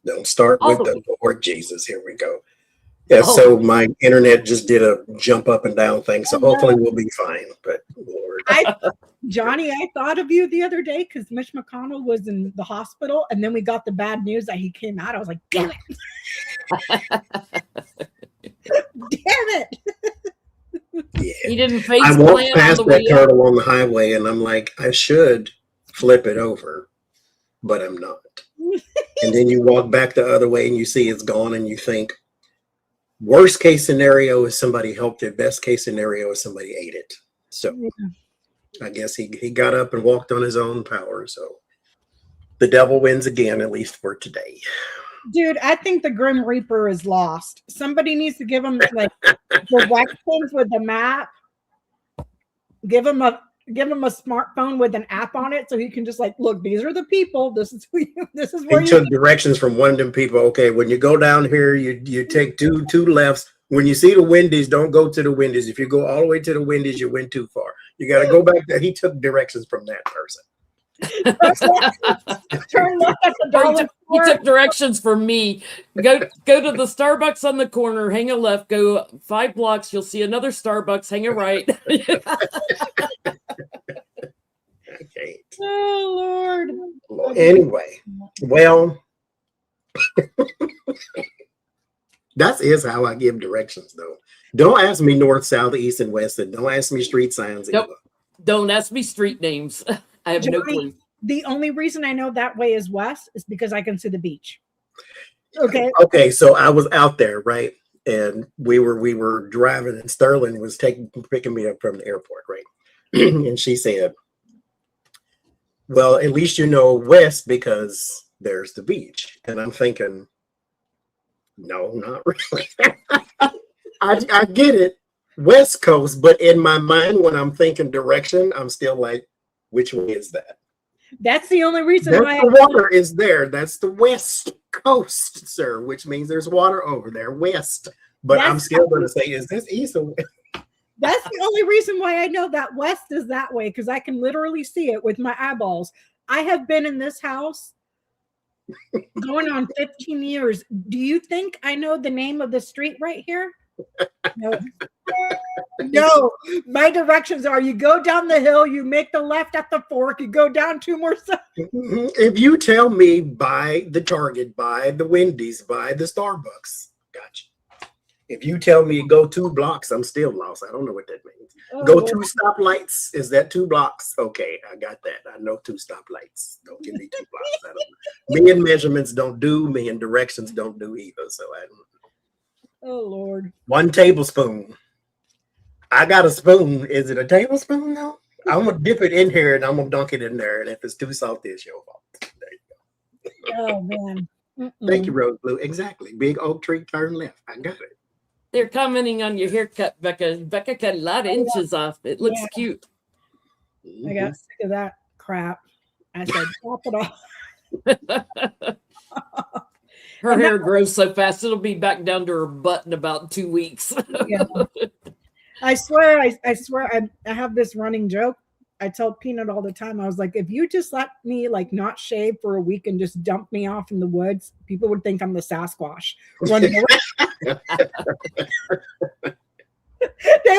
Don't start All with of the them. Lord Jesus. Here we go. Yeah, Oh, so my internet just did a jump up and down thing, so Oh, no. hopefully we'll be fine. But Lord, Johnny, I thought of you the other day because Mitch McConnell was in the hospital, and then we got the bad news that he came out. I was like, damn it. Damn it. yeah. he didn't face I walked plant on past the that way up. turtle on the highway, and I'm like, I should flip it over, but I'm not. And then you walk back the other way, and you see it's gone, and you think, worst case scenario is somebody helped it. Best case scenario is somebody ate it. So I guess he got up and walked on his own power. So the devil wins again, at least for today. Dude, I think the Grim Reaper is lost. Somebody needs to give him like directions with the map. Give him a smartphone with an app on it so he can just like, look, these are the people. This is where He you took directions from one of them people. Okay, when you go down here, you take two lefts. When you see the Wendy's, don't go to the Wendy's. If you go all the way to the Wendy's, you went too far. You got to go back there. He took directions from that person. turn left at the He dollar took, he store. took directions from me. Go to the Starbucks on the corner, hang a left, go 5 blocks, you'll see another Starbucks, hang a right. Okay. Oh Lord. Anyway, well, that is how I give directions, though. Don't ask me north, south, east, and west, and don't ask me street signs either. Nope. Don't ask me street names. I have no Johnny, clue. the only reason I know that way is west is because I can see the beach. Okay. Okay, so I was out there, right? And we were driving, and Sterling was picking me up from the airport, right? And she said, well, at least you know west because there's the beach. And I'm thinking, no, not really. I get it, West Coast, but in my mind, when I'm thinking direction, I'm still like, which way is that? That's the only reason why The water is there. That's the West Coast, sir, which means there's water over there, west. But I'm still going to say, is this east or west? That's the only reason why I know that west is that way, because I can literally see it with my eyeballs. I have been in this house going on 15 years. Do you think I know the name of the street right here? No. No, my directions are you go down the hill, you make the left at the fork, you go down 2 more steps. If you tell me by the Target, by the Wendy's, by the Starbucks, gotcha. If you tell me go 2 blocks, I'm still lost. I don't know what that means. Go 2 stoplights. Is that 2 blocks? Okay, I got that. I know 2 stoplights. Don't give me 2 blocks. I don't. Me and measurements don't do. Me and directions don't do either. So I don't. Oh Lord. 1 tablespoon. I got a spoon. Is it a tablespoon now? I'm gonna dip it in here and I'm gonna dunk it in there. And if it's too salty, it's your fault. There you go. Oh man. Thank you, Rose Blue. Exactly. Big oak tree, turn left. I got it. They're commenting on your haircut, Becca. Becca cut a lot of inches off. It looks cute. I got sick of that crap. I said, chop it off. Her hair grows so fast, it'll be back down to her butt in about 2 weeks. Yeah. I swear, I have this running joke. I tell Peanut all the time. I was like, if you just let me like not shave for a week and just dump me off in the woods, people would think I'm the Sasquatch. They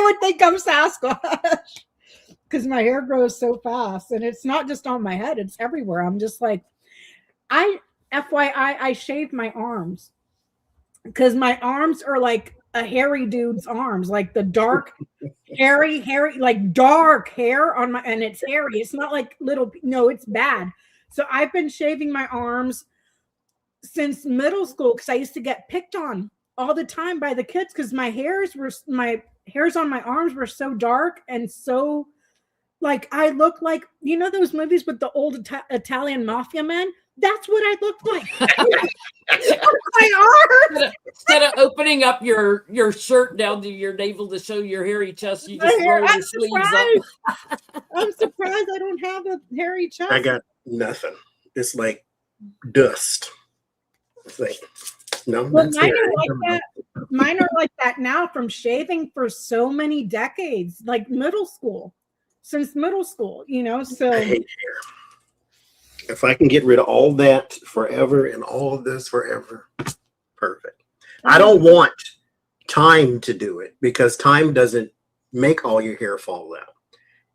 would think I'm Sasquatch because my hair grows so fast, and it's not just on my head; it's everywhere. I'm just like, FYI, I shave my arms because my arms are like a hairy dude's arms, like the dark, hairy, like dark hair on my, and it's hairy. It's not like little, no, it's bad. So I've been shaving my arms since middle school because I used to get picked on all the time by the kids because my hairs on my arms were so dark and so like I look like, you know, those movies with the old Italian mafia men. That's what I look like. My arms. Instead of opening up your shirt down to your navel to show your hairy chest, you just roll your sleeves up. I'm surprised I don't have a hairy chest. I got nothing. It's like dust. It's like, no, well, mine are like that now from shaving for so many decades, like since middle school, you know, so. If I can get rid of all that forever and all of this forever, perfect. I don't want time to do it because time doesn't make all your hair fall out.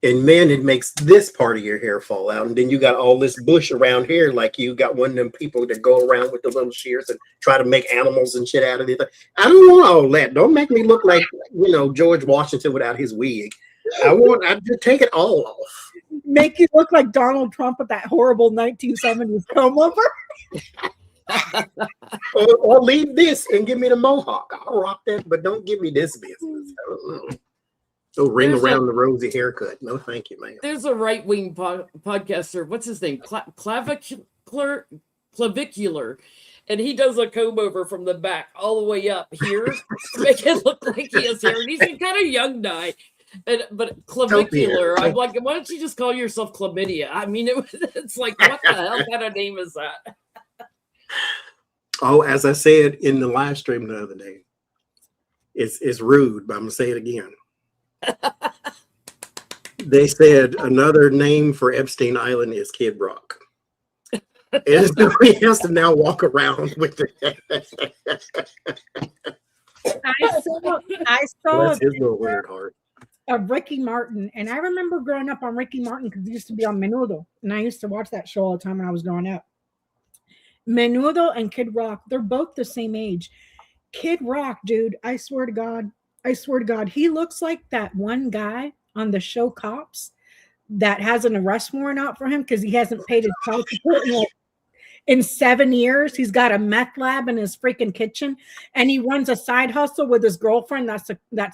In men, it makes this part of your hair fall out. And then you got all this bush around here, like you got one of them people that go around with the little shears and try to make animals and shit out of it. I don't want all that. Don't make me look like, George Washington without his wig. I just take it all off. Make you look like Donald Trump with that horrible 1970s comb over. or leave this and give me the mohawk. I'll rock that, but don't give me this business. So ring around the rosy haircut. No, thank you, man. There's a right-wing podcaster. What's his name? Clavicular. And he does a comb over from the back all the way up here to make it look like he has hair. And he's a kind of young guy. But clavicular, I'm like, why don't you just call yourself chlamydia? I mean, it's like, what the hell kind of name is that? Oh, as I said in the live stream the other day, it's rude, but I'm gonna say it again. They said another name for Epstein Island is Kid Rock. And so he has to now walk around with it. I saw That's his little weird heart. Of Ricky Martin, and I remember growing up on Ricky Martin because he used to be on Menudo, and I used to watch that show all the time when I was growing up. Menudo and Kid Rock, they're both the same age. Kid Rock, dude, I swear to God, he looks like that one guy on the show Cops that has an arrest warrant out for him because he hasn't paid his child support in 7 years. He's got a meth lab in his freaking kitchen, and he runs a side hustle with his girlfriend. That's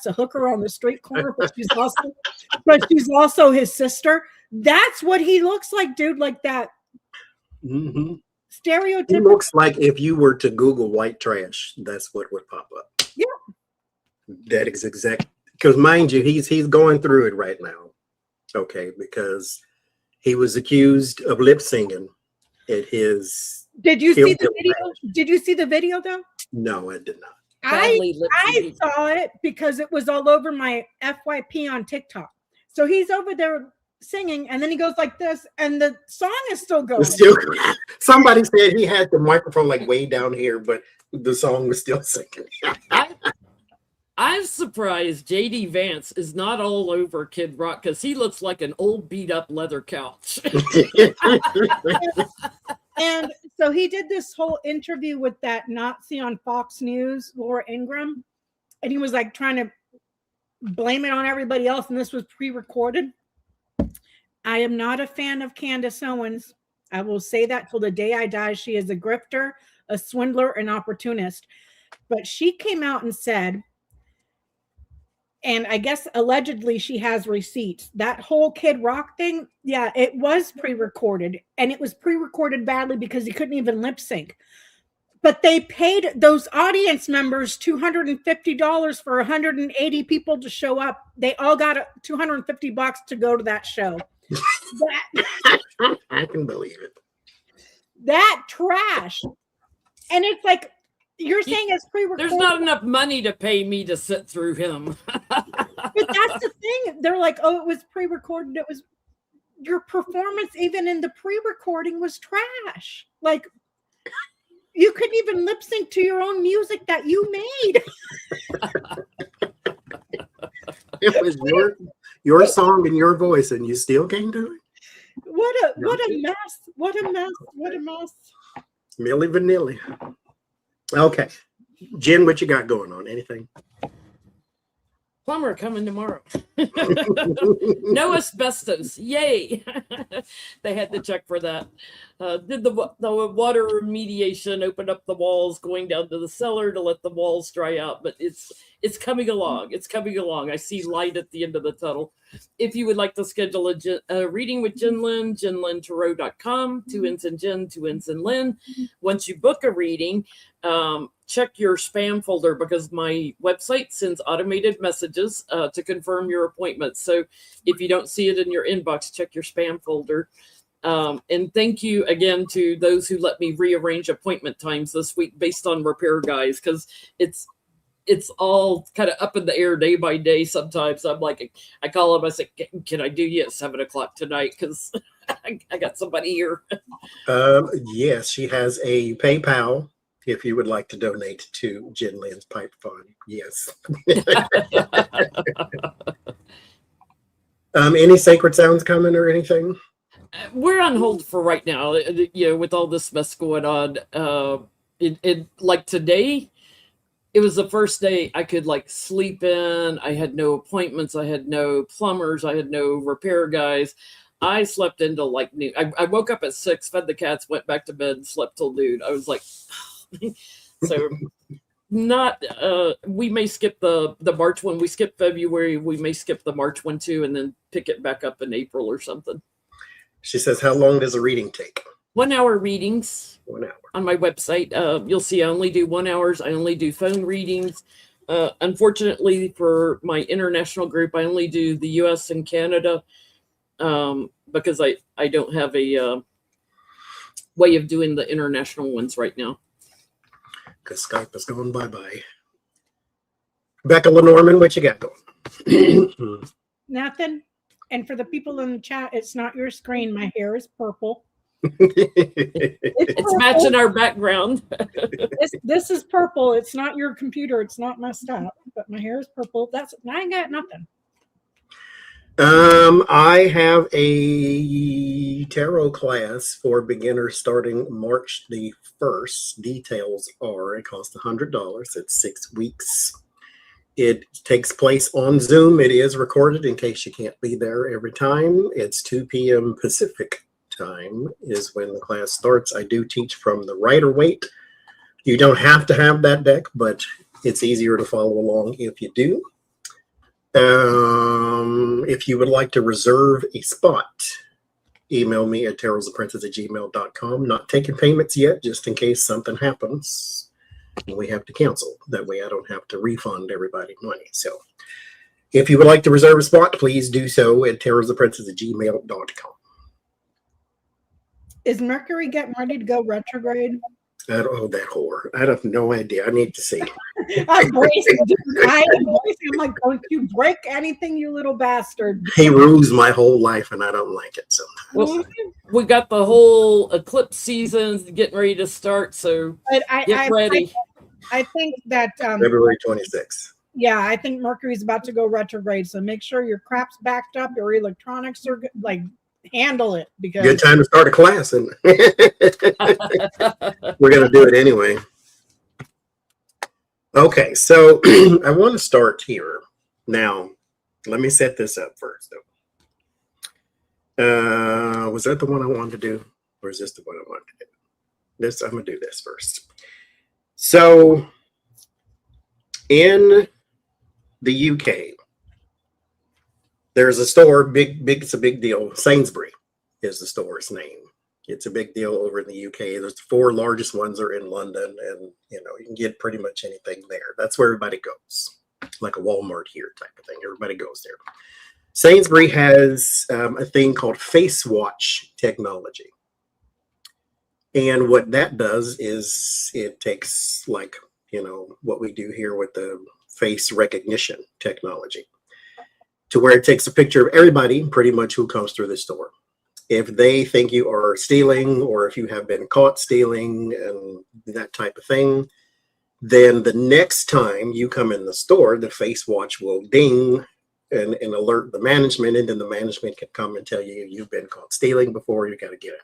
a hooker on the street corner, but she's also his sister. That's what he looks like, dude. Like that. Mm-hmm. Stereotypical. He looks like if you were to Google white trash, that's what would pop up. Yeah. That is exact. Because mind you, he's going through it right now. Okay, because he was accused of lip singing at his. Did you see the video? Did you see the video though? No, I did not. I saw it because it was all over my FYP on TikTok. So he's over there singing, and then he goes like this, and the song is still going. Somebody said he had the microphone like way down here, but the song was still singing. I'm surprised JD Vance is not all over Kid Rock because he looks like an old beat up leather couch. And so he did this whole interview with that Nazi on Fox News, Laura Ingraham, and he was like trying to blame it on everybody else, and this was pre-recorded. I am not a fan of Candace Owens. I will say that till the day I die. She is a grifter, a swindler, an opportunist. But she came out and said, and I guess allegedly she has receipts, that whole Kid Rock thing, yeah, it was pre-recorded. And it was pre-recorded badly because he couldn't even lip sync. But they paid those audience members $250 for 180 people to show up. They all got $250 to go to that show. I can believe it. That trash. And it's like, you're saying it's pre-recorded. There's not enough money to pay me to sit through him. But that's the thing. They're like, oh, it was pre-recorded. It was your performance, even in the pre-recording, was trash. Like, you couldn't even lip sync to your own music that you made. It was your song and your voice, and you still can't do it. What a mess. What a mess. What a mess. Milli Vanilli. Okay. Jen, what you got going on? Anything? Plumber coming tomorrow. No asbestos. Yay. They had to check for that. Did the water remediation, opened up the walls, going down to the cellar to let the walls dry out. But it's coming along. It's coming along. I see light at the end of the tunnel. If you would like to schedule a reading with Jen Lynn, JenLynnTarot.com, 2 N's in Jen, 2 N's in Lynn. Once you book a reading, check your spam folder because my website sends automated messages to confirm your appointment. So if you don't see it in your inbox, check your spam folder. And thank you again to those who let me rearrange appointment times this week based on repair guys, because it's all kind of up in the air day by day. Sometimes I'm like, I call them, I say, can I do you at 7 o'clock tonight? Because I got somebody here. Yes, she has a PayPal if you would like to donate to Jen Lynn's Pipe Fund. Yes. Any sacred sounds coming or anything? We're on hold for right now. With all this mess going on. It like today, it was the first day I could like sleep in. I had no appointments. I had no plumbers. I had no repair guys. I slept until like noon. I woke up at 6, fed the cats, went back to bed, and slept till noon. I was like, so not. We may skip the March one. We skip February. We may skip the March one too, and then pick it back up in April or something. She says, how long does a reading take? 1 hour readings. 1 hour. On my website. You'll see I only do 1 hour. I only do phone readings. Unfortunately, for my international group, I only do the US and Canada because I don't have a way of doing the international ones right now. Because Skype is going bye-bye. Becca Lenormand, what you got going? Nothing. And for the people in the chat, it's not your screen. My hair is purple. It's matching our background. This is purple. It's not your computer. It's not messed up. But my hair is purple. I ain't got nothing. I have a tarot class for beginners starting March the 1st. Details are it costs $100. It's 6 weeks. It takes place on Zoom. It is recorded in case you can't be there every time. It's 2 p.m. Pacific time is when the class starts. I do teach from the Rider-Waite. You don't have to have that deck, but it's easier to follow along if you do. If you would like to reserve a spot, email me at tarotoftheprincess@gmail.com. Not taking payments yet, just in case something happens and we have to cancel. That way I don't have to refund everybody money. So if you would like to reserve a spot, please do so at tarotoftheprincess@gmail.com. Is Mercury getting ready to go retrograde? I don't know that whore. I have no idea. I need to see. I'm bracing. I'm like, don't you break anything, you little bastard. He rules my whole life and I don't like it sometimes. Well, we got the whole eclipse season getting ready to start, so get ready. I think that February 26th. Yeah, I think Mercury's about to go retrograde. So make sure your crap's backed up, your electronics are like handle it because good time to start a class, and we're gonna do it anyway. Okay, so I want to start here. Now, let me set this up first, though. Was that the one I wanted to do? Or is this the one I wanted to do? This, I'm going to do this first. So, in the UK, there's a store, it's a big deal. Sainsbury is the store's name. It's a big deal over in the UK. There's the 4 largest ones are in London, and you can get pretty much anything there. That's where everybody goes, like a Walmart here type of thing. Everybody goes there. Sainsbury has a thing called face watch technology. And what that does is it takes like, what we do here with the face recognition technology to where it takes a picture of everybody pretty much who comes through the store. If they think you are stealing or if you have been caught stealing and that type of thing, then the next time you come in the store, the face watch will ding and alert the management, and then the management can come and tell you you've been caught stealing before, you got to get out.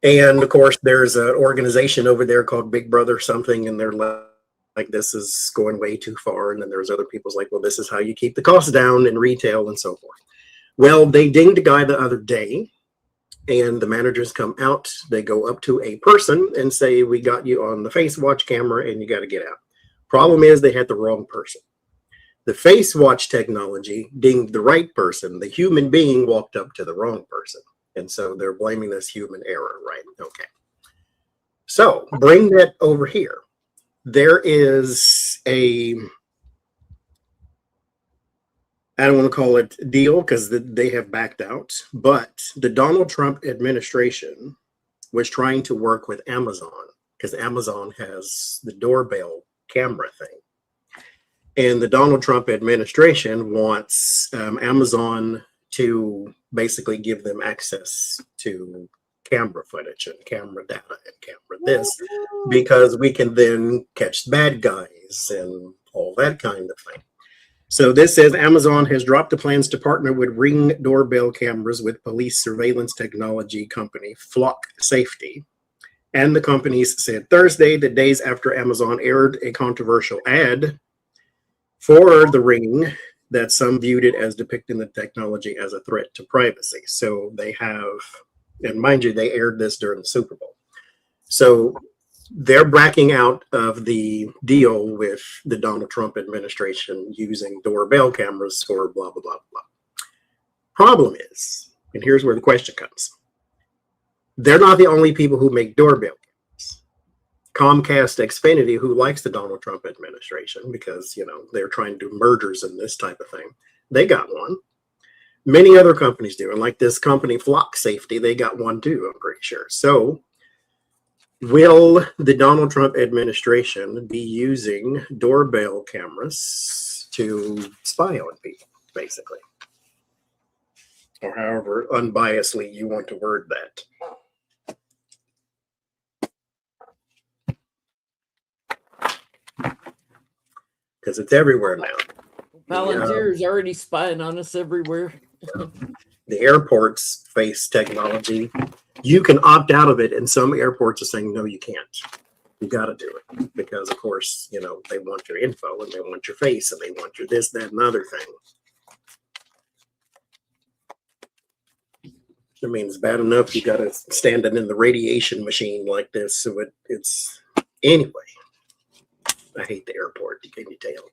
And of course, there's an organization over there called Big Brother something, and they're like, this is going way too far. And then there's other people's like, well, this is how you keep the costs down in retail and so forth. Well, they dinged a guy the other day, and the managers come out. They go up to a person and say, we got you on the face watch camera and you got to get out. Problem is they had the wrong person. The face watch technology dinged the right person. The human being walked up to the wrong person. And so they're blaming this human error, right? Okay. So bring that over here. There is a, I don't want to call it deal because they have backed out, but the Donald Trump administration was trying to work with Amazon because Amazon has the doorbell camera thing. And the Donald Trump administration wants Amazon to basically give them access to camera footage and camera data and camera this, because we can then catch bad guys and all that kind of thing. So this says Amazon has dropped the plans to partner with Ring doorbell cameras with police surveillance technology company Flock Safety. And the companies said Thursday, the days after Amazon aired a controversial ad for the Ring that some viewed it as depicting the technology as a threat to privacy. So they have, and mind you, they aired this during the Super Bowl. So they're backing out of the deal with the Donald Trump administration using doorbell cameras for blah, blah, blah, blah. Problem is, and here's where the question comes. They're not the only people who make doorbell cameras. Comcast Xfinity, who likes the Donald Trump administration because, you know, they're trying to do mergers and this type of thing, they got one. Many other companies do. And like this company, Flock Safety, they got one too, I'm pretty sure. So will the Donald Trump administration be using doorbell cameras to spy on people, basically? Or however unbiasedly you want to word that. Because it's everywhere now. Volunteers already spying on us everywhere. The airports face technology. You can opt out of it, and some airports are saying, no, you can't. You got to do it. Because, of course, you know, they want your info, and they want your face, and they want your this, that, and other thing. I mean, it's bad enough you got to stand it in the radiation machine like this. So it's anyway. I hate the airport. Can you tell?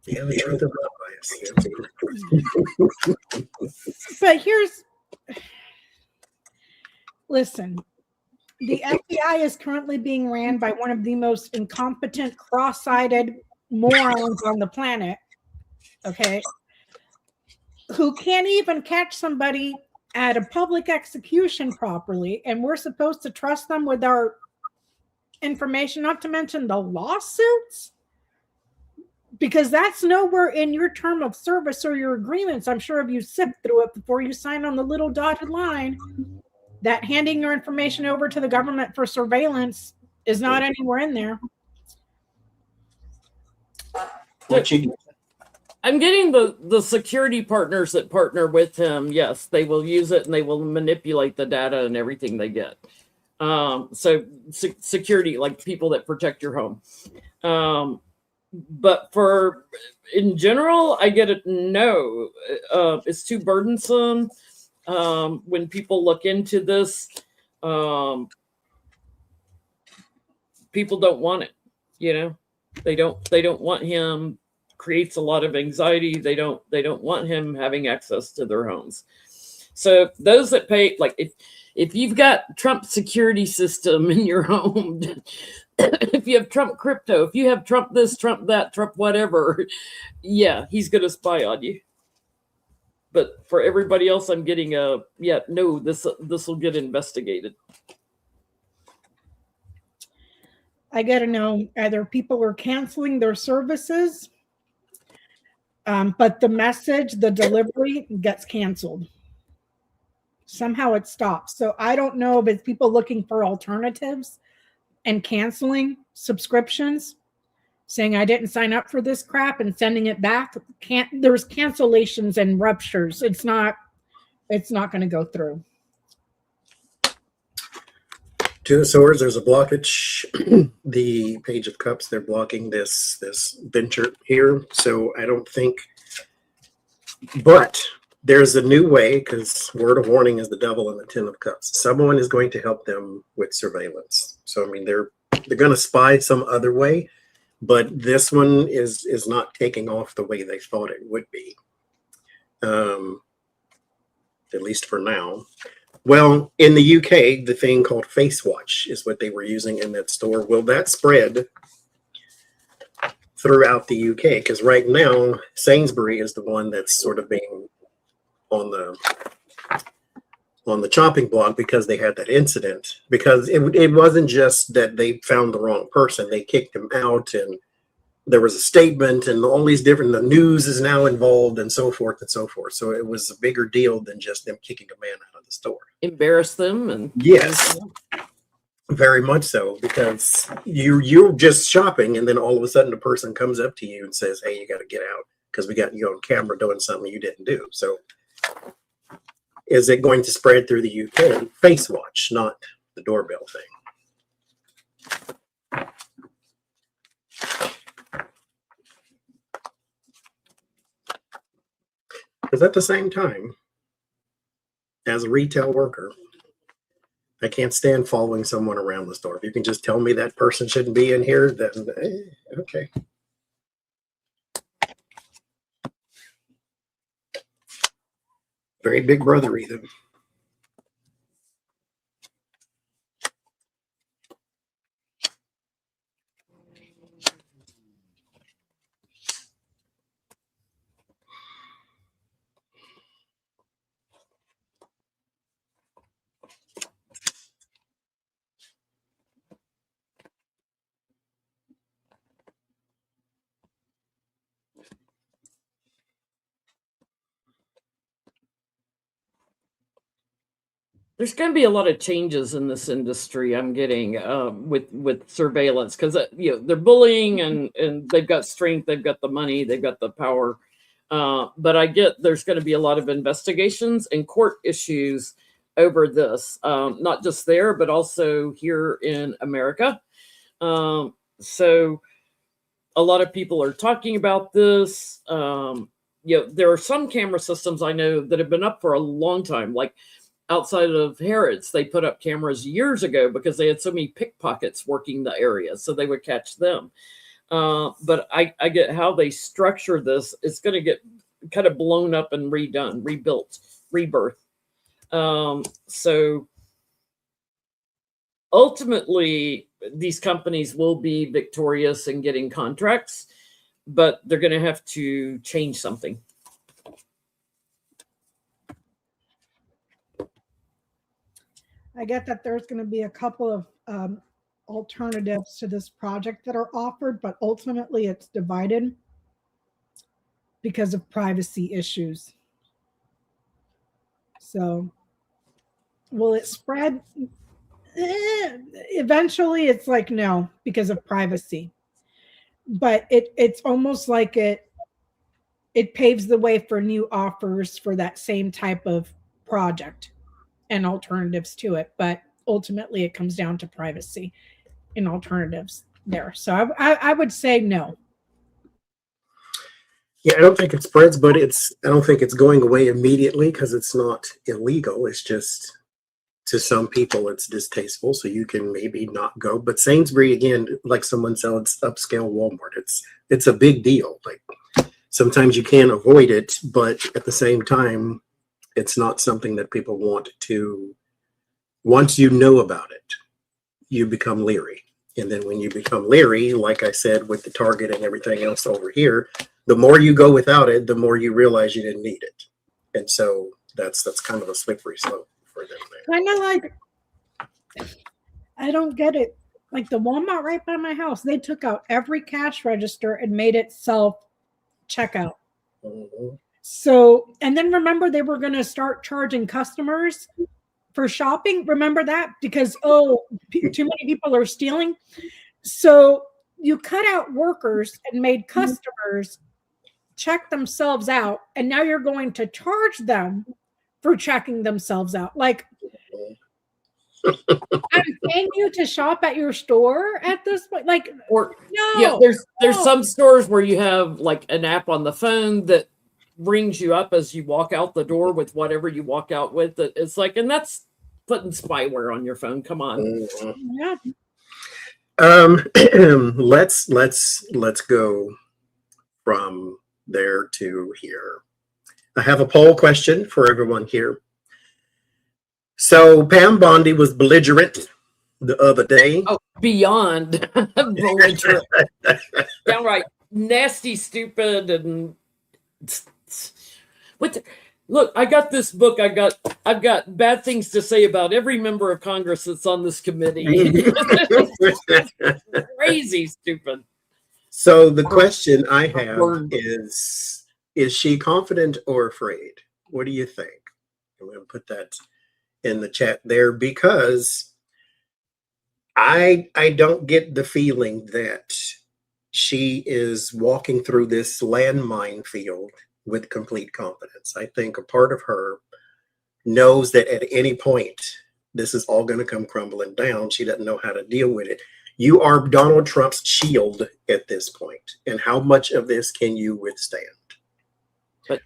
Yeah, the truth of bias. But listen, the FBI is currently being ran by one of the most incompetent, cross-eyed morons on the planet, okay, who can't even catch somebody at a public execution properly, and we're supposed to trust them with our information, not to mention the lawsuits? Because that's nowhere in your term of service or your agreements. I'm sure if you sift through it before you sign on the little dotted line, that handing your information over to the government for surveillance is not anywhere in there. I'm getting the security partners that partner with him. Yes, they will use it and they will manipulate the data and everything they get. So security, like people that protect your home. But for in general, I get it. No, it's too burdensome. When people look into this, people don't want it. You know, they don't want him. Creates a lot of anxiety. They don't want him having access to their homes. So those that pay, like if you've got Trump security system in your home, if you have Trump crypto, if you have Trump this, Trump that, Trump whatever, yeah, he's going to spy on you. But for everybody else, I'm getting no, this will get investigated. I got to know either people are canceling their services, but the message, the delivery gets canceled. Somehow it stops. So I don't know if it's people looking for alternatives and canceling subscriptions, saying I didn't sign up for this crap and sending it back. There's cancellations and ruptures. It's not going to go through. Two of Swords, there's a blockage. The Page of Cups, they're blocking this venture here. So I don't think, but there's a new way, because word of warning is the devil in the Ten of Cups. Someone is going to help them with surveillance. So I mean, they're going to spy some other way, but this one is not taking off the way they thought it would be. At least for now. Well, in the UK, the thing called Face Watch is what they were using in that store. Will that spread throughout the UK, because right now Sainsbury is the one that's sort of being on the chopping block because they had that incident. Because it wasn't just that they found the wrong person; they kicked him out, and there was a statement, and all these different. The news is now involved, and so forth and so forth. So it was a bigger deal than just them kicking a man out of the store. Embarrass them and Yes. Very much so, because you're just shopping, and then all of a sudden a person comes up to you and says, "Hey, you got to get out because we got you on camera doing something you didn't do." So, is it going to spread through the UK? Face watch, not the doorbell thing. Because at the same time, as a retail worker, I can't stand following someone around the store. If you can just tell me that person shouldn't be in here, then okay. Very big brother, either. there's going to be a lot of changes in this industry. I'm getting with surveillance because they're bullying and they've got strength, they've got the money, they've got the power. But I get there's going to be a lot of investigations and court issues over this, not just there, but also here in America. So a lot of people are talking about this. There are some camera systems I know that have been up for a long time, like outside of Harrods, they put up cameras years ago because they had so many pickpockets working the area, so they would catch them. But I get how they structure this. It's going to get kind of blown up and redone, rebuilt, rebirth. So ultimately, these companies will be victorious in getting contracts, but they're going to have to change something. I get that there's going to be a couple of alternatives to this project that are offered, but ultimately it's divided because of privacy issues. So will it spread? Eventually it's like no, because of privacy. But it's almost like it paves the way for new offers for that same type of project and alternatives to it, but ultimately it comes down to privacy and alternatives there. So I would say no. Yeah, I don't think it spreads, but I don't think it's going away immediately because it's not illegal. It's just, to some people, it's distasteful, so you can maybe not go. But Sainsbury, again, like someone said, it's upscale Walmart. It's a big deal. Like sometimes you can't avoid it, but at the same time, it's not something that people want to. Once you know about it, you become leery. And then when you become leery, like I said, with the Target and everything else over here, the more you go without it, the more you realize you didn't need it. And so that's kind of a slippery slope for them there. Kind of like, I don't get it. Like the Walmart right by my house, they took out every cash register and made it self checkout. Mm-hmm. So, and then remember they were going to start charging customers for shopping. Remember that? Because, too many people are stealing. So you cut out workers and made customers check themselves out. And now you're going to charge them for checking themselves out. Like, I'm paying you to shop at your store at this point. Like, or no. Yeah, there's some stores where you have like an app on the phone that rings you up as you walk out the door with whatever you walk out with. It's like, and that's putting spyware on your phone. Come on. Yeah. Let's go from there to here. I have a poll question for everyone here. So Pam Bondi was belligerent the other day. Oh, beyond belligerent. Downright nasty, stupid, and look, I got this book. I've got bad things to say about every member of Congress that's on this committee. Crazy, stupid. So the question I have is she confident or afraid? What do you think? I'm going to put that in the chat there, because I don't get the feeling that she is walking through this landmine field with complete confidence. I think a part of her knows that at any point this is all going to come crumbling down. She doesn't know how to deal with it. You are Donald Trump's shield at this point, and how much of this can you withstand?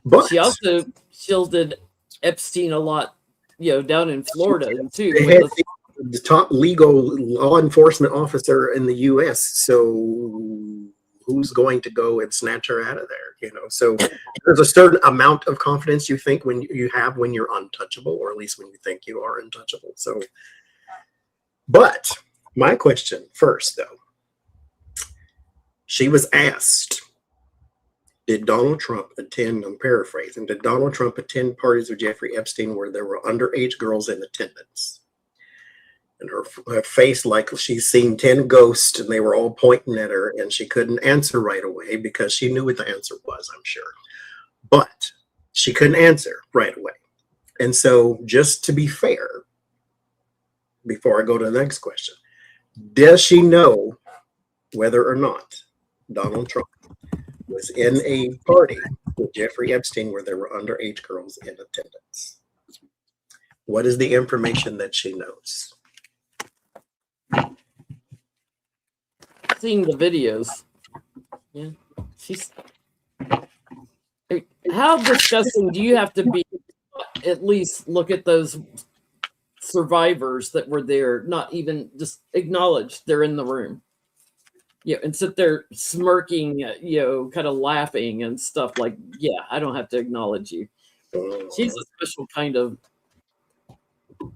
But she also shielded Epstein a lot, down in Florida too. They had the top legal law enforcement officer in the U.S. So who's going to go and snatch her out of there? So there's a certain amount of confidence you think when you're untouchable, or at least when you think you are untouchable. So, but my question first, though, she was asked, did Donald Trump attend, I'm paraphrasing, did Donald Trump attend parties with Jeffrey Epstein where there were underage girls in attendance? And her face, like she's seen 10 ghosts and they were all pointing at her, and she couldn't answer right away because she knew what the answer was, I'm sure. But she couldn't answer right away. And so, just to be fair, before I go to the next question, does she know whether or not Donald Trump was in a party with Jeffrey Epstein where there were underage girls in attendance? What is the information that she knows? Seeing the videos. Yeah. How disgusting do you have to be at least look at those survivors that were there, not even just acknowledge they're in the room, and sit there smirking, kind of laughing and stuff like, I don't have to acknowledge you. She's a special kind of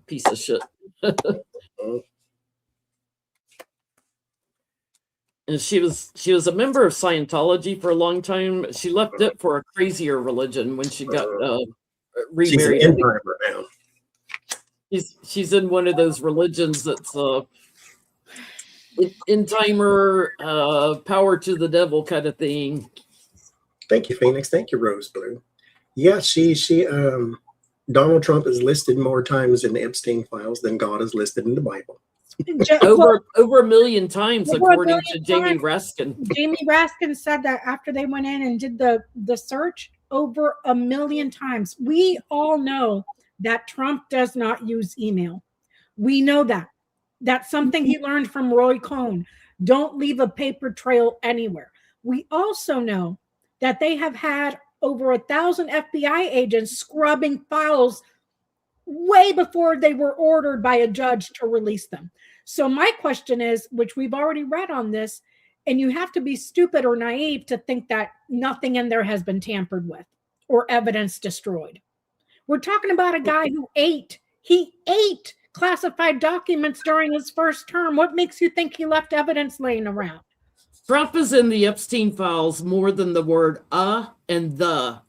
piece of shit. And she was a member of Scientology for a long time. She left it for a crazier religion when she got remarried. She's in part of her now. She's in one of those religions that's in timer, power to the devil kind of thing. Thank you, Phoenix. Thank you, Rose Blue. Yeah, she Donald Trump is listed more times in the Epstein files than God is listed in the Bible. Over 1 million times, according to Jamie Raskin. Jamie Raskin said that after they went in and did the search, over 1 million times. We all know that Trump does not use email. We know that. That's something he learned from Roy Cohn. Don't leave a paper trail anywhere. We also know that they have had over 1,000 FBI agents scrubbing files way before they were ordered by a judge to release them. So my question is, which we've already read on this, and you have to be stupid or naive to think that nothing in there has been tampered with or evidence destroyed. We're talking about a guy who ate classified documents during his first term. What makes you think he left evidence laying around? Trump is in the Epstein files more than the word and the.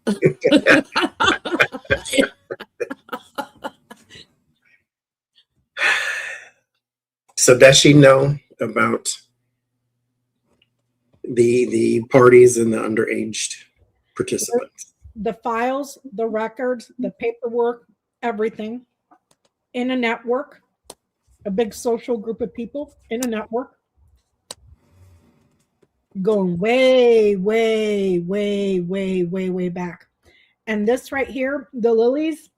So does she know about the parties and the underage participants? The files, the records, the paperwork, everything in a network, a big social group of people in a network, going way, way, way, way, way, way back. And this right here, the lilies,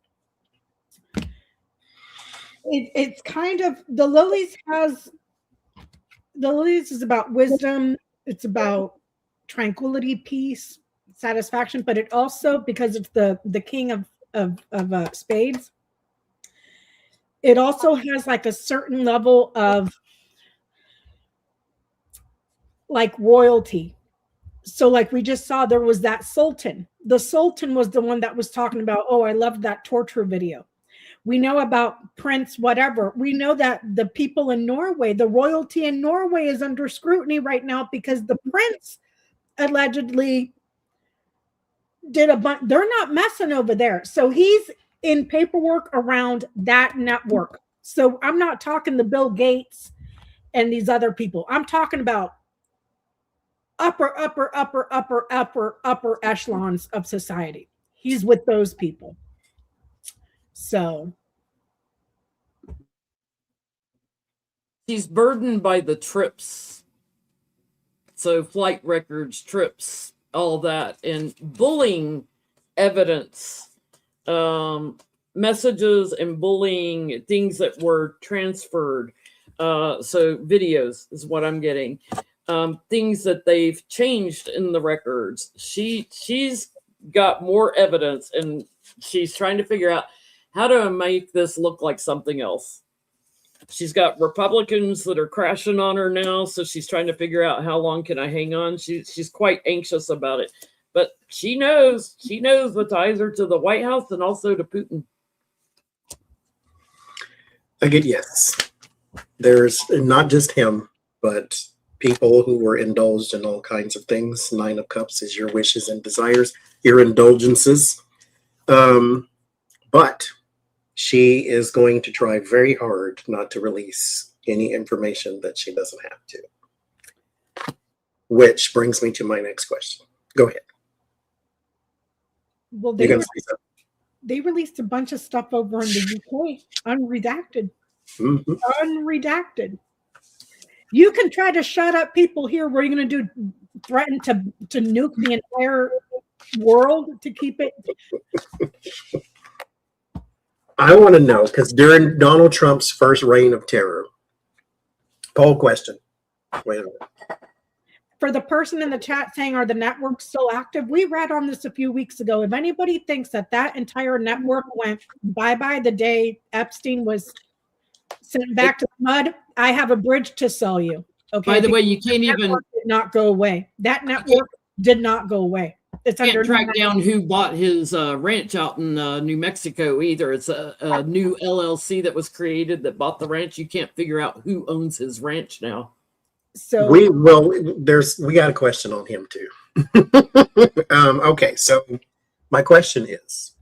it's kind of, the lilies is about wisdom. It's about tranquility, peace, satisfaction, but it also, because it's the king of spades, it also has like a certain level of like royalty. So like we just saw, there was that sultan. The sultan was the one that was talking about, oh, I loved that torture video. We know about Prince, whatever. We know that the people in Norway, the royalty in Norway is under scrutiny right now because the prince allegedly did a bunch. They're not messing over there. So he's in paperwork around that network. So I'm not talking the Bill Gates and these other people. I'm talking about upper echelons of society. He's with those people. So She's burdened by the trips. So flight records, trips, all that, and bullying evidence, messages and bullying, things that were transferred. So videos is what I'm getting. Things that they've changed in the records. She's got more evidence, and she's trying to figure out how to make this look like something else. She's got Republicans that are crashing on her now, so she's trying to figure out how long can I hang on. She's quite anxious about it, but she knows the ties are to the White House and also to Putin. I get yes. There's not just him, but people who were indulged in all kinds of things. 9 of Cups is your wishes and desires, your indulgences. But she is going to try very hard not to release any information that she doesn't have to. Which brings me to my next question. Go ahead. Well, they released a bunch of stuff over in the UK, unredacted. Mm-hmm. Unredacted. You can try to shut up people here. What are you going to do? Threaten to nuke the entire world to keep it? I want to know, because during Donald Trump's first reign of terror, poll question. Wait a minute. For the person in the chat saying, are the networks still active? We read on this a few weeks ago. If anybody thinks that entire network went bye-bye the day Epstein was sent back to the mud, I have a bridge to sell you. Okay. By the way, you can't even did not go away. That network did not go away. It's can't under track down who bought his ranch out in New Mexico either. It's a new LLC that was created that bought the ranch. You can't figure out who owns his ranch now. So we got a question on him too. Okay, so my question is,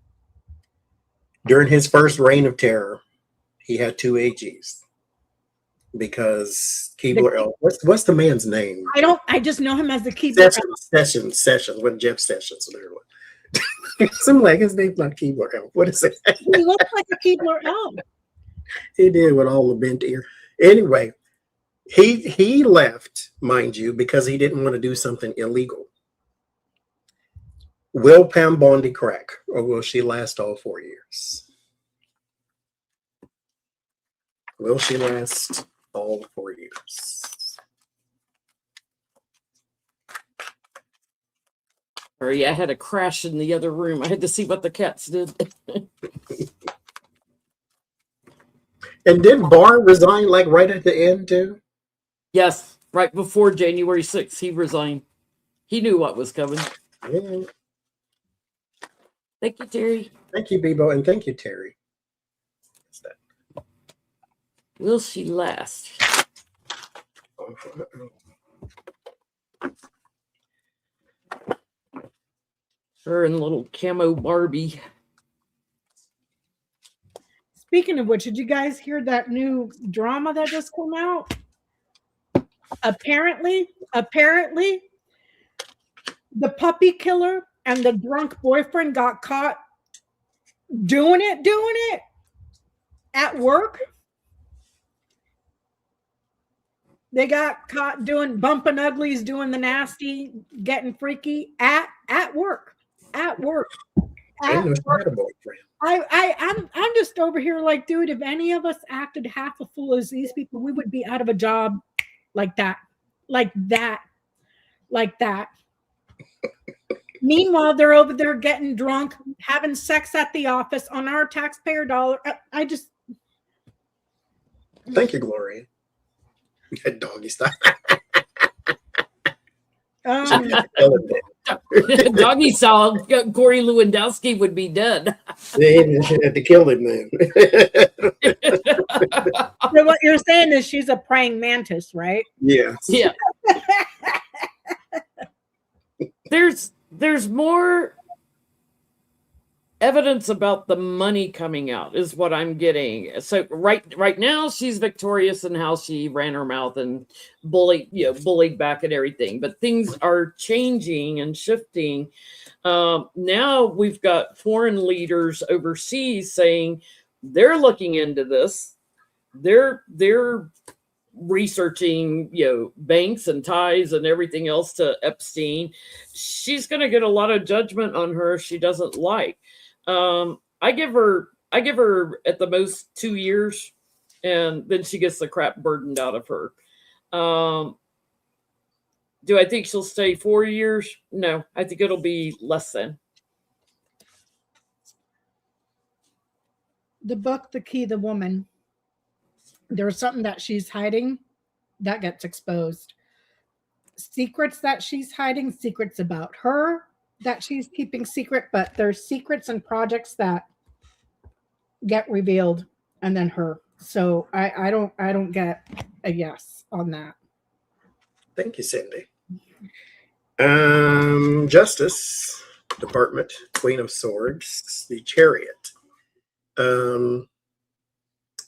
during his first reign of terror, he had 2 AGs because Keebler. What's the man's name? I just know him as the Keebler. Sessions with Jeff Sessions. Some like his name's not Keebler Elf. What is it? He looks like a Keebler Elf. He did with all the bent ear. Anyway, he left, mind you, because he didn't want to do something illegal. Will Pam Bondi crack, or will she last all 4 years? Will she last all 4 years? Sorry, I had a crash in the other room. I had to see what the cats did. And didn't Barr resign like right at the end too? Yes, right before January 6th, he resigned. He knew what was coming. Yeah. Thank you, Terry. Thank you, Bebo, and thank you, Terry. Will she last? Her and little camo Barbie. Speaking of which, did you guys hear that new drama that just came out? Apparently, the puppy killer and the drunk boyfriend got caught doing it at work. They got caught bumping uglies, doing the nasty, getting freaky at work. At work. I'm just over here like, dude, if any of us acted half a fool as these people, we would be out of a job like that. Meanwhile, they're over there getting drunk, having sex at the office on our taxpayer dollar. Thank you, Gloria. Doggy style. Doggy style, Corey Lewandowski would be dead. They had to kill him then. So what you're saying is she's a praying mantis, right? Yeah. Yeah. there's more evidence about the money coming out is what I'm getting. So right now she's victorious in how she ran her mouth and bullied back and everything. But things are changing and shifting. Now we've got foreign leaders overseas saying they're looking into this. They're researching, banks and ties and everything else to Epstein. She's going to get a lot of judgment on her she doesn't like. I give her at the most 2 years, and then she gets the crap burdened out of her. Do I think she'll stay 4 years? No, I think it'll be less than. The book, The Key, the Woman, there's something that she's hiding that gets exposed. Secrets that she's hiding, secrets about her that she's keeping secret, but there's secrets and projects that get revealed, and then her. So I don't get a yes on that. Thank you, Cindy. Justice Department, Queen of Swords, the Chariot.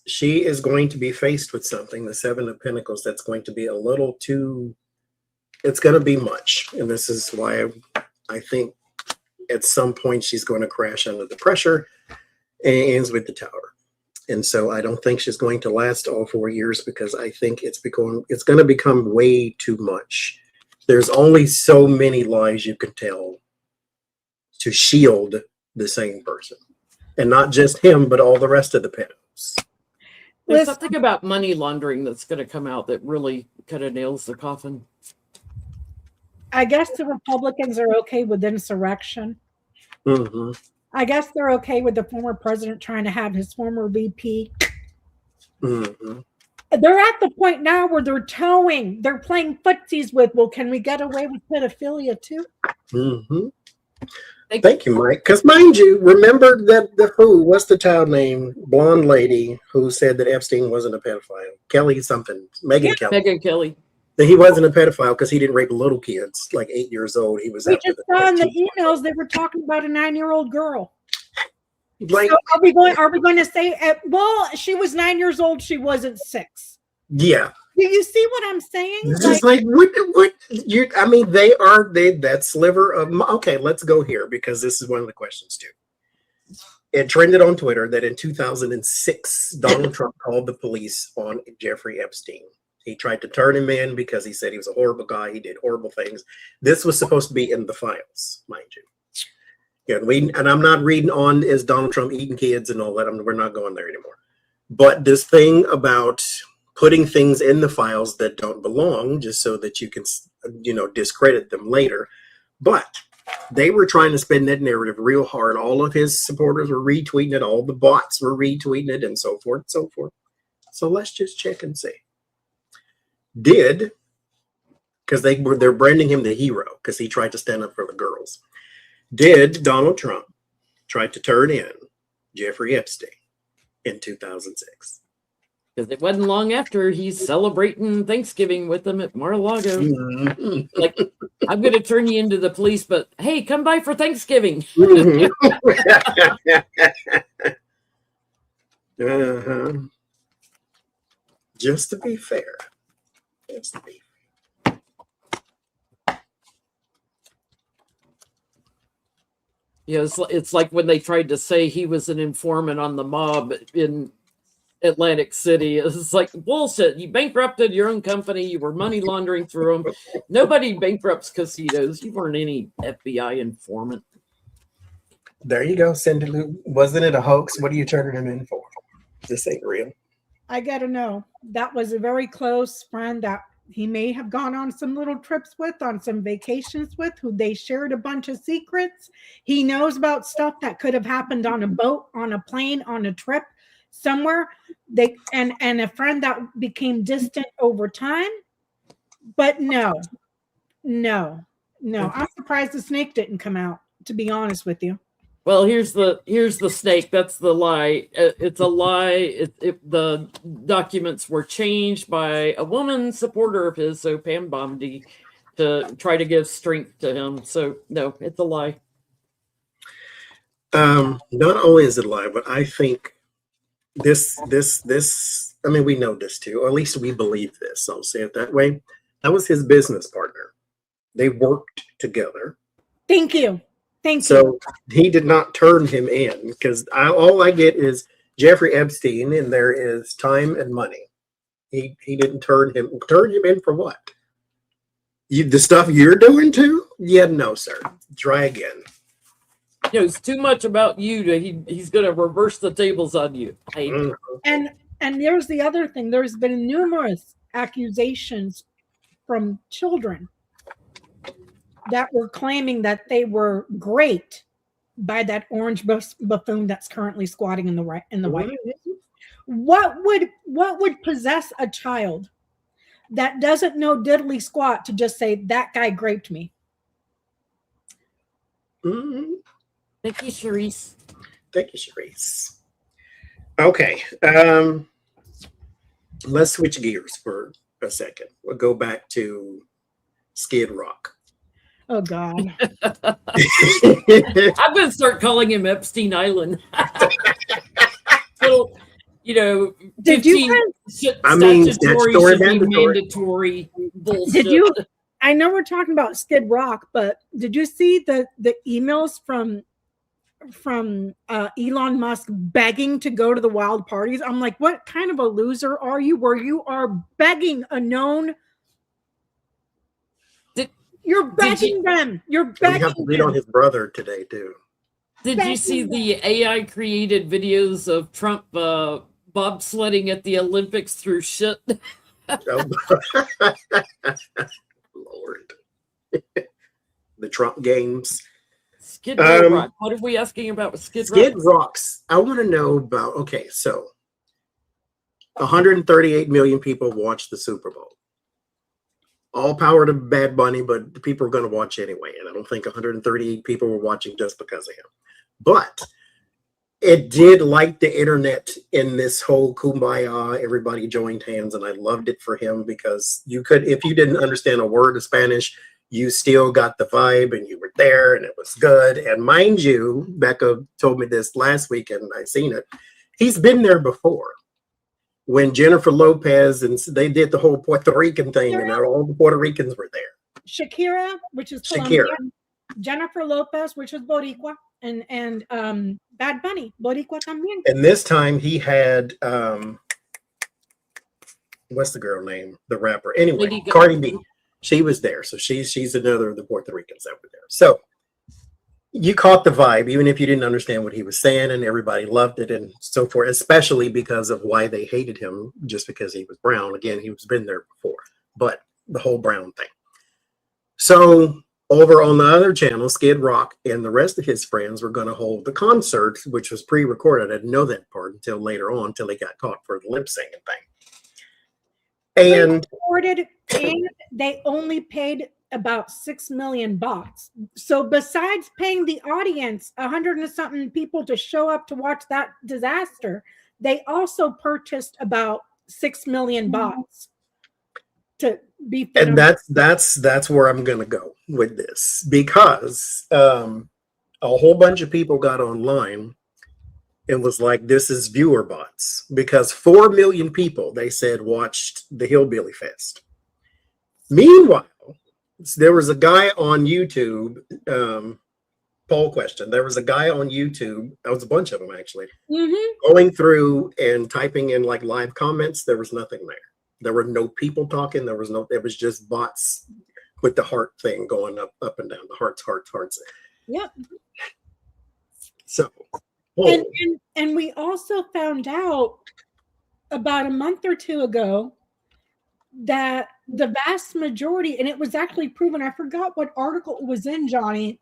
She is going to be faced with something, the Seven of Pentacles, that's going to be a little too, it's going to be much. And this is why I think at some point she's going to crash under the pressure, and it ends with the Tower. And so I don't think she's going to last all 4 years, because I think it's going to become way too much. There's only so many lies you can tell to shield the same person, and not just him, but all the rest of the Pentacles. There's something about money laundering that's going to come out that really kind of nails the coffin. I guess the Republicans are okay with insurrection. Mm-hmm. I guess they're okay with the former president trying to have his former VP. Mm-hmm. They're at the point now where they're playing footsies with, well, can we get away with pedophilia too? Mm-hmm. Thank you, Mike. Because mind you, remember that what's the child name? Blonde lady who said that Epstein wasn't a pedophile. Kelly something. Megyn Kelly. Megyn Kelly. That he wasn't a pedophile because he didn't rape little kids, like 8 years old. He was. We just saw in the emails they were talking about a 9-year-old girl. Like, so are we going to say? Well, she was 9 years old. She wasn't 6. Yeah. Do you see what I'm saying? It's just like what you. I mean, they that sliver of. Okay, let's go here, because this is one of the questions too. It trended on Twitter that in 2006, Donald Trump called the police on Jeffrey Epstein. He tried to turn him in because he said he was a horrible guy. He did horrible things. This was supposed to be in the files, mind you. And I'm not reading on is Donald Trump eating kids and all that. We're not going there anymore. But this thing about putting things in the files that don't belong, just so that you can, discredit them later. But they were trying to spin that narrative real hard. All of his supporters were retweeting it. All the bots were retweeting it, and so forth, so forth. So let's just check and see. Because they're branding him the hero because he tried to stand up for the girls. Did Donald Trump try to turn in Jeffrey Epstein in 2006? Because it wasn't long after he's celebrating Thanksgiving with them at Mar-a-Lago. Mm-hmm. Like, I'm going to turn you into the police, but hey, come by for Thanksgiving. Mm-hmm. Uh-huh. Just to be fair. Just to be fair. Yeah, it's like when they tried to say he was an informant on the mob in Atlantic City. It's like bullshit. You bankrupted your own company. You were money laundering through them. Nobody bankrupts casinos. You weren't any FBI informant. There you go, Cindy Lou. Wasn't it a hoax? What are you turning him in for? This ain't real. I gotta know. That was a very close friend that he may have gone on some little trips with, on some vacations with, who they shared a bunch of secrets. He knows about stuff that could have happened on a boat, on a plane, on a trip somewhere. And a friend that became distant over time. But no. I'm surprised the snake didn't come out, to be honest with you. Well, here's the snake. That's the lie. It's a lie. The documents were changed by a woman supporter of his, so Pam Bondi, to try to give strength to him. So no, it's a lie. Not only is it a lie, but I think this, I mean, we know this too, or at least we believe this. I'll say it that way. That was his business partner. They worked together. Thank you. So he did not turn him in, because all I get is Jeffrey Epstein, and there is time and money. He didn't turn him in for what? The stuff you're doing too? Yeah, no, sir. Try again. It's too much about you to he's going to reverse the tables on you. And there's the other thing. There's been numerous accusations from children that were claiming that they were great by that orange buffoon that's currently squatting in the White House. What would possess a child that doesn't know diddly squat to just say that guy raped me? Mm-hmm. Thank you, Charisse. Thank you, Charisse. Okay. Let's switch gears for a second. We'll go back to Skid Rock. Oh God. I'm going to start calling him Epstein Island. So, did you statutory mandatory bullshit. Did you? I know we're talking about Skid Rock, but did you see the emails from Elon Musk begging to go to the wild parties? I'm like, what kind of a loser are you, where you are begging a known? You're begging them. You're begging. We have to read on his brother today too. Did you see the AI created videos of Trump bobsledding at the Olympics through shit? Lord. The Trump games. Skid Rock. What are we asking about with Skid Rocks? I want to know about, okay, so 138 million people watched the Super Bowl. All power to Bad Bunny, but the people are going to watch anyway. And I don't think 138 people were watching just because of him. But it did light the internet in this whole kumbaya. Everybody joined hands, and I loved it for him, because you could, if you didn't understand a word of Spanish, you still got the vibe, and you were there, and it was good. And mind you, Becca told me this last week, and I seen it. He's been there before. When Jennifer Lopez and they did the whole Puerto Rican thing, and all the Puerto Ricans were there. Shakira, which is Colombian, Jennifer Lopez, which is Boricua, and Bad Bunny, Boricua también. And this time he had what's the girl name? The rapper. Anyway, Cardi B. She was there, so she's another of the Puerto Ricans that were there. So you caught the vibe, even if you didn't understand what he was saying, and everybody loved it and so forth, especially because of why they hated him, just because he was brown. Again, he was been there before, but the whole brown thing. So over on the other channel, Skid Rock and the rest of his friends were going to hold the concert, which was pre-recorded. I didn't know that part until later on, until they got caught for the lip syncing thing. And recorded, and they only paid about 6 million bots. So besides paying the audience 100 and something people to show up to watch that disaster, they also purchased about 6 million bots to be. And that's where I'm gonna go with this, because a whole bunch of people got online and was like, this is viewer bots, because 4 million people, they said, watched the Hillbilly Fest. Meanwhile, there was a guy on YouTube, poll question. There was a guy on YouTube, there was a bunch of them actually, going through and typing in like live comments. There was nothing there. There were no people talking. There was it was just bots with the heart thing going up and down. The hearts. Yep. So, and we also found out about a month or two ago that the vast majority, and it was actually proven, I forgot what article it was in, Johnny,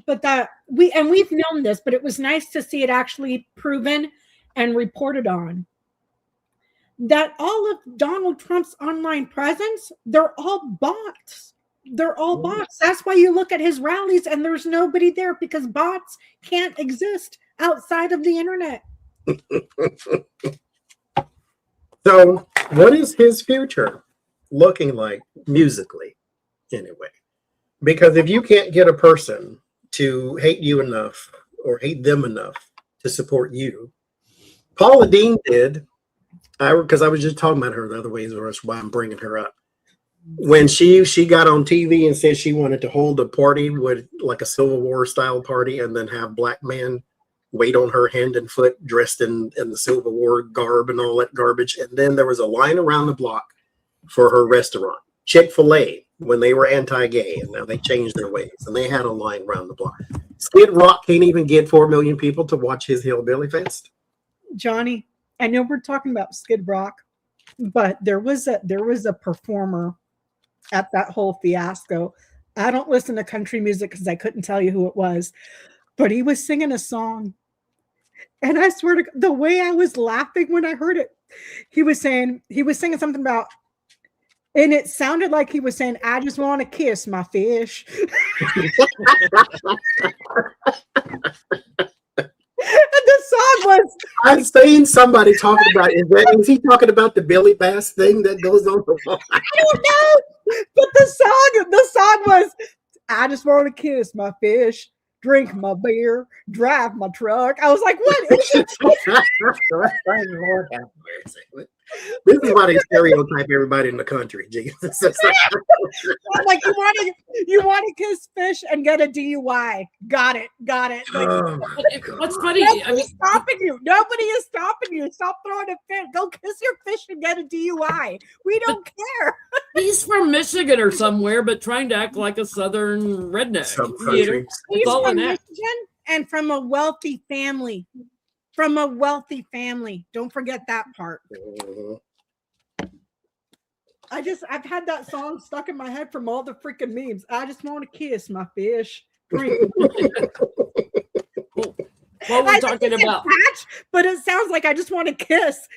but that we've known this, but it was nice to see it actually proven and reported on, that all of Donald Trump's online presence, they're all bots. They're all bots. That's why you look at his rallies and there's nobody there, because bots can't exist outside of the internet. So what is his future looking like musically, anyway? Because if you can't get a person to hate you enough or hate them enough to support you, Paula Dean did. Because I was just talking about her the other ways, or that's why I'm bringing her up. When she got on TV and said she wanted to hold a party with like a Civil War style party, and then have black men wait on her hand and foot dressed in the Civil War garb and all that garbage. And then there was a line around the block for her restaurant, Chick-fil-A, when they were anti-gay, and now they changed their ways, and they had a line around the block. Skid Rock can't even get 4 million people to watch his Hillbilly Fest. Johnny, I know we're talking about Skid Rock, but there was a performer at that whole fiasco. I don't listen to country music because I couldn't tell you who it was, but he was singing a song. And I swear to God, the way I was laughing when I heard it, he was singing something about, and it sounded like he was saying, "I just want to kiss my fish." And the song was, I've seen somebody talking about, is he talking about the Billy Bass thing that goes on the wall? I don't know, but the song was, "I just want to kiss my fish, drink my beer, drive my truck." I was like, what is it? Lord have mercy. This is why they stereotype everybody in the country. Jesus. I'm like, you want to kiss fish and get a DUI. Got it. Like, Oh, What's funny? nobody's stopping you. Nobody is stopping you. Stop throwing a fit. Go kiss your fish and get a DUI. We don't care. He's from Michigan or somewhere, but trying to act like a Southern redneck. Some You know? countries. He's all from in that. Michigan and from a wealthy family. From a wealthy family. Don't forget that part. Mhm. I've had that song stuck in my head from all the freaking memes. I just want to kiss my fish. Drink. What we're talking about? But it sounds like I just want to kiss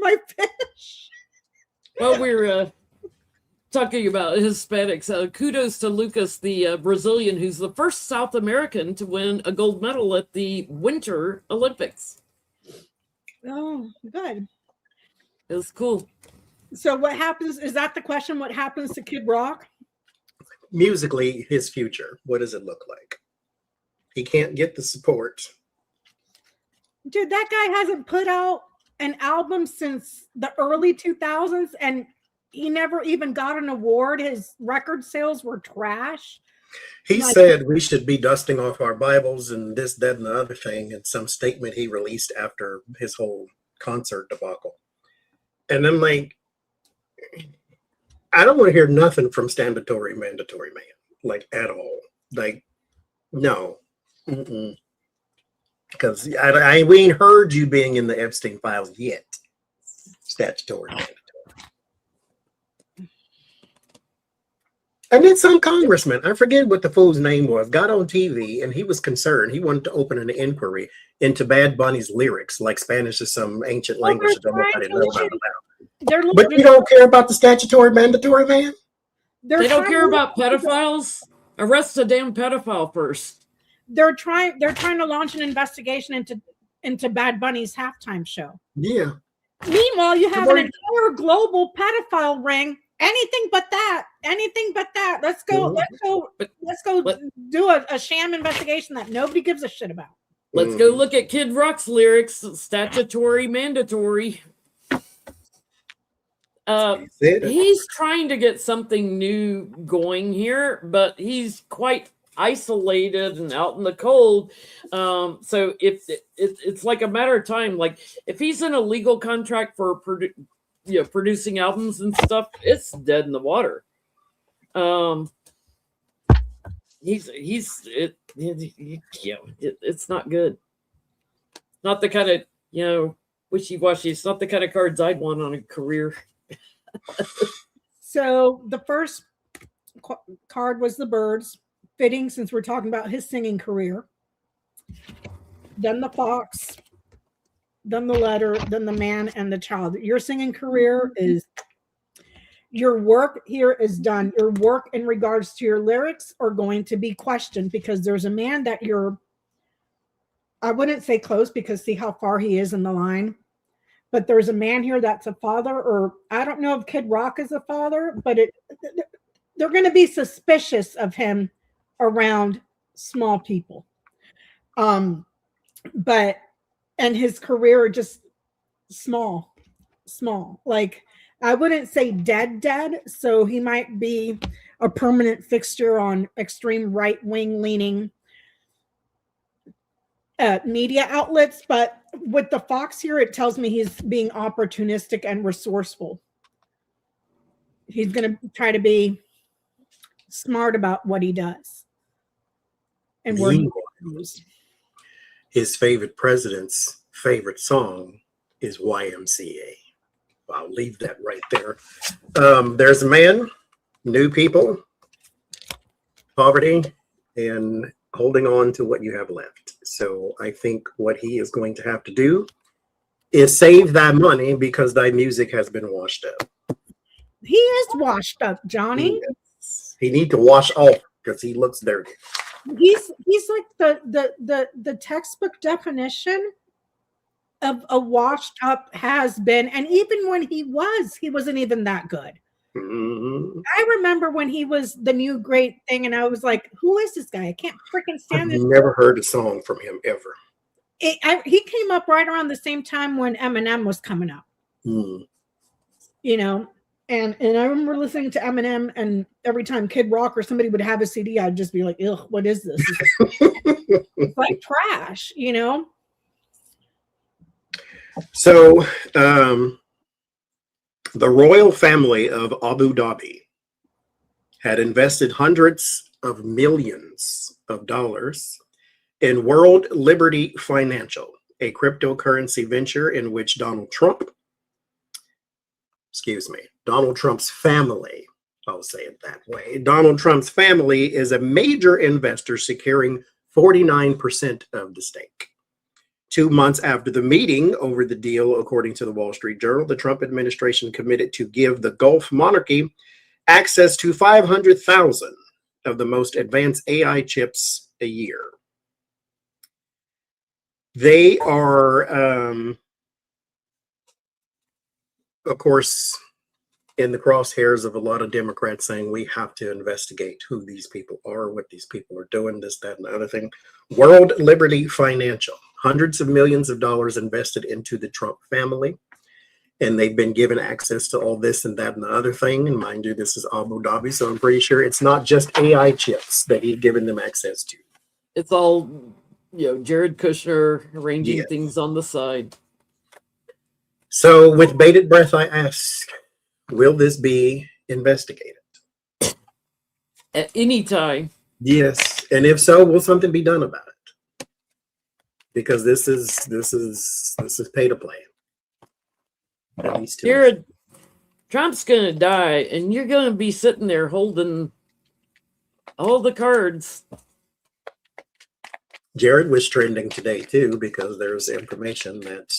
my fish. Well, we're talking about Hispanics. Kudos to Lucas, the Brazilian, who's the first South American to win a gold medal at the Winter Olympics. Oh, good. It was cool. So what happens? Is that the question? What happens to Kid Rock? Musically, his future. What does it look like? He can't get the support. Dude, that guy hasn't put out an album since the early 2000s, and he never even got an award. His record sales were trash. He said we should be dusting off our Bibles and this, that, and the other thing in some statement he released after his whole concert debacle. And I'm like, I don't want to hear nothing from mandatory man, like at all. Like, no. Because we ain't heard you being in the Epstein files yet. Statutory mandatory. And then some congressman, I forget what the fool's name was, got on TV and he was concerned. He wanted to open an inquiry into Bad Bunny's lyrics, like Spanish is some ancient language that nobody knows about. But you don't care about the statutory mandatory, man? They don't care about pedophiles? Arrest a damn pedophile first. They're trying to launch an investigation into Bad Bunny's halftime show. Yeah. Meanwhile, you have an entire global pedophile ring. Anything but that. Let's go do a sham investigation that nobody gives a shit about. Let's go look at Kid Rock's lyrics. Statutory, mandatory. He's trying to get something new going here, but he's quite isolated and out in the cold. So if it's like a matter of time, like if he's in a legal contract for producing albums and stuff, it's dead in the water. It's not good. Not the kind of wishy-washy. It's not the kind of cards I'd want on a career. So the first card was the birds, fitting since we're talking about his singing career. Then the fox, then the letter, then the man and the child. Your singing career is, your work here is done. Your work in regards to your lyrics are going to be questioned because there's a man that I wouldn't say close because see how far he is in the line. But there's a man here that's a father, or I don't know if Kid Rock is a father, but they're going to be suspicious of him around small people. But and his career just small. Like, I wouldn't say dead, so he might be a permanent fixture on extreme right-wing leaning media outlets. But with the Fox here, it tells me he's being opportunistic and resourceful. He's going to try to be smart about what he does and where he goes. His favorite president's favorite song is YMCA. I'll leave that right there. There's a man, new people, poverty, and holding on to what you have left. So I think what he is going to have to do is save that money because thy music has been washed up. He is washed up, Johnny. He need to wash off because he looks dirty. He's like the textbook definition of a washed up has been. And even when he wasn't even that good. Mm-hmm. I remember when he was the new great thing, and I was like, who is this guy? I can't freaking stand this. I've never heard a song from him ever. He came up right around the same time when Eminem was coming up. Mm. You know, and I remember listening to Eminem, and every time Kid Rock or somebody would have a CD, I'd just be like, ugh, what is this? It's like trash, you know? So, the royal family of Abu Dhabi had invested hundreds of millions of dollars in World Liberty Financial, a cryptocurrency venture in which Donald Trump's family, I'll say it that way. Donald Trump's family is a major investor, securing 49% of the stake. 2 months after the meeting over the deal, according to the Wall Street Journal, the Trump administration committed to give the Gulf monarchy access to 500,000 of the most advanced AI chips a year. They are, of course, in the crosshairs of a lot of Democrats saying we have to investigate who these people are, what these people are doing, this, that, and the other thing. World Liberty Financial, hundreds of millions of dollars invested into the Trump family, and they've been given access to all this and that and the other thing. And mind you, this is Abu Dhabi, so I'm pretty sure it's not just AI chips that he's given them access to. It's all, Jared Kushner arranging Yes. things on the side. So with bated breath, I ask, will this be investigated? At any time. Yes, and if so, will something be done about it? Because this is pay to play. At least to Jared, Trump's gonna die, and you're gonna be sitting there holding all the cards. Jared was trending today too, because there's information that,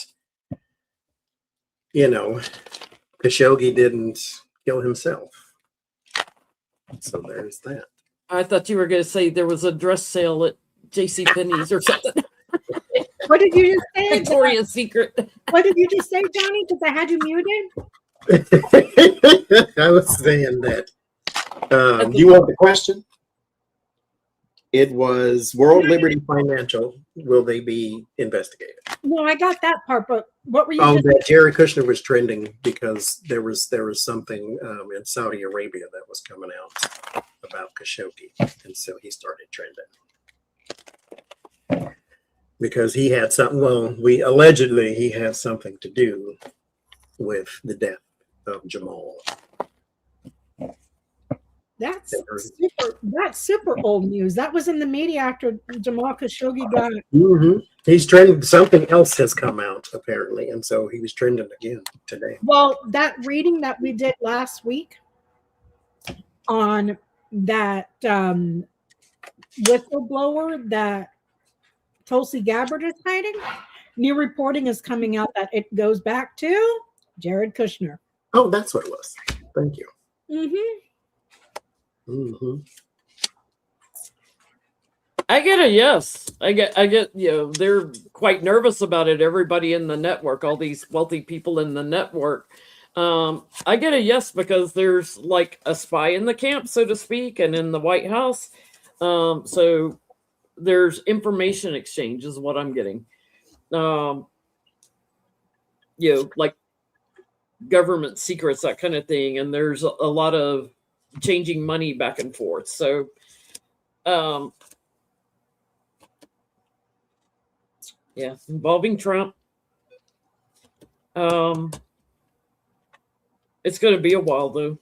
Khashoggi didn't kill himself. So there's that. I thought you were gonna say there was a dress sale at JCPenney's or something. What did you just say? Victoria's Secret. What did you just say, Johnny? Because I had you muted. I was saying that. You want the question? It was World Liberty Financial. Will they be investigated? No, I got that part, but what were you? Oh, just that Jared Kushner was trending because there was something in Saudi Arabia that was coming out about Khashoggi, and so he started trending because he had something. Well, he had something to do with the death of Jamal. That's super old news. That was in the media after Jamal Khashoggi died. Mm-hmm. He's trending. Something else has come out apparently, and so he was trending again today. Well, that reading that we did last week on that whistleblower that Tulsi Gabbard is hiding, new reporting is coming out that it goes back to Jared Kushner. Oh, that's what it was. Thank you. Mm-hmm. Mm-hmm. I get a yes. I get, they're quite nervous about it. Everybody in the network, all these wealthy people in the network, I get a yes because there's like a spy in the camp, so to speak, and in the White House. So there's information exchange is what I'm getting. Like government secrets, that kind of thing. And there's a lot of changing money back and forth. So, involving Trump. It's going to be a while, though.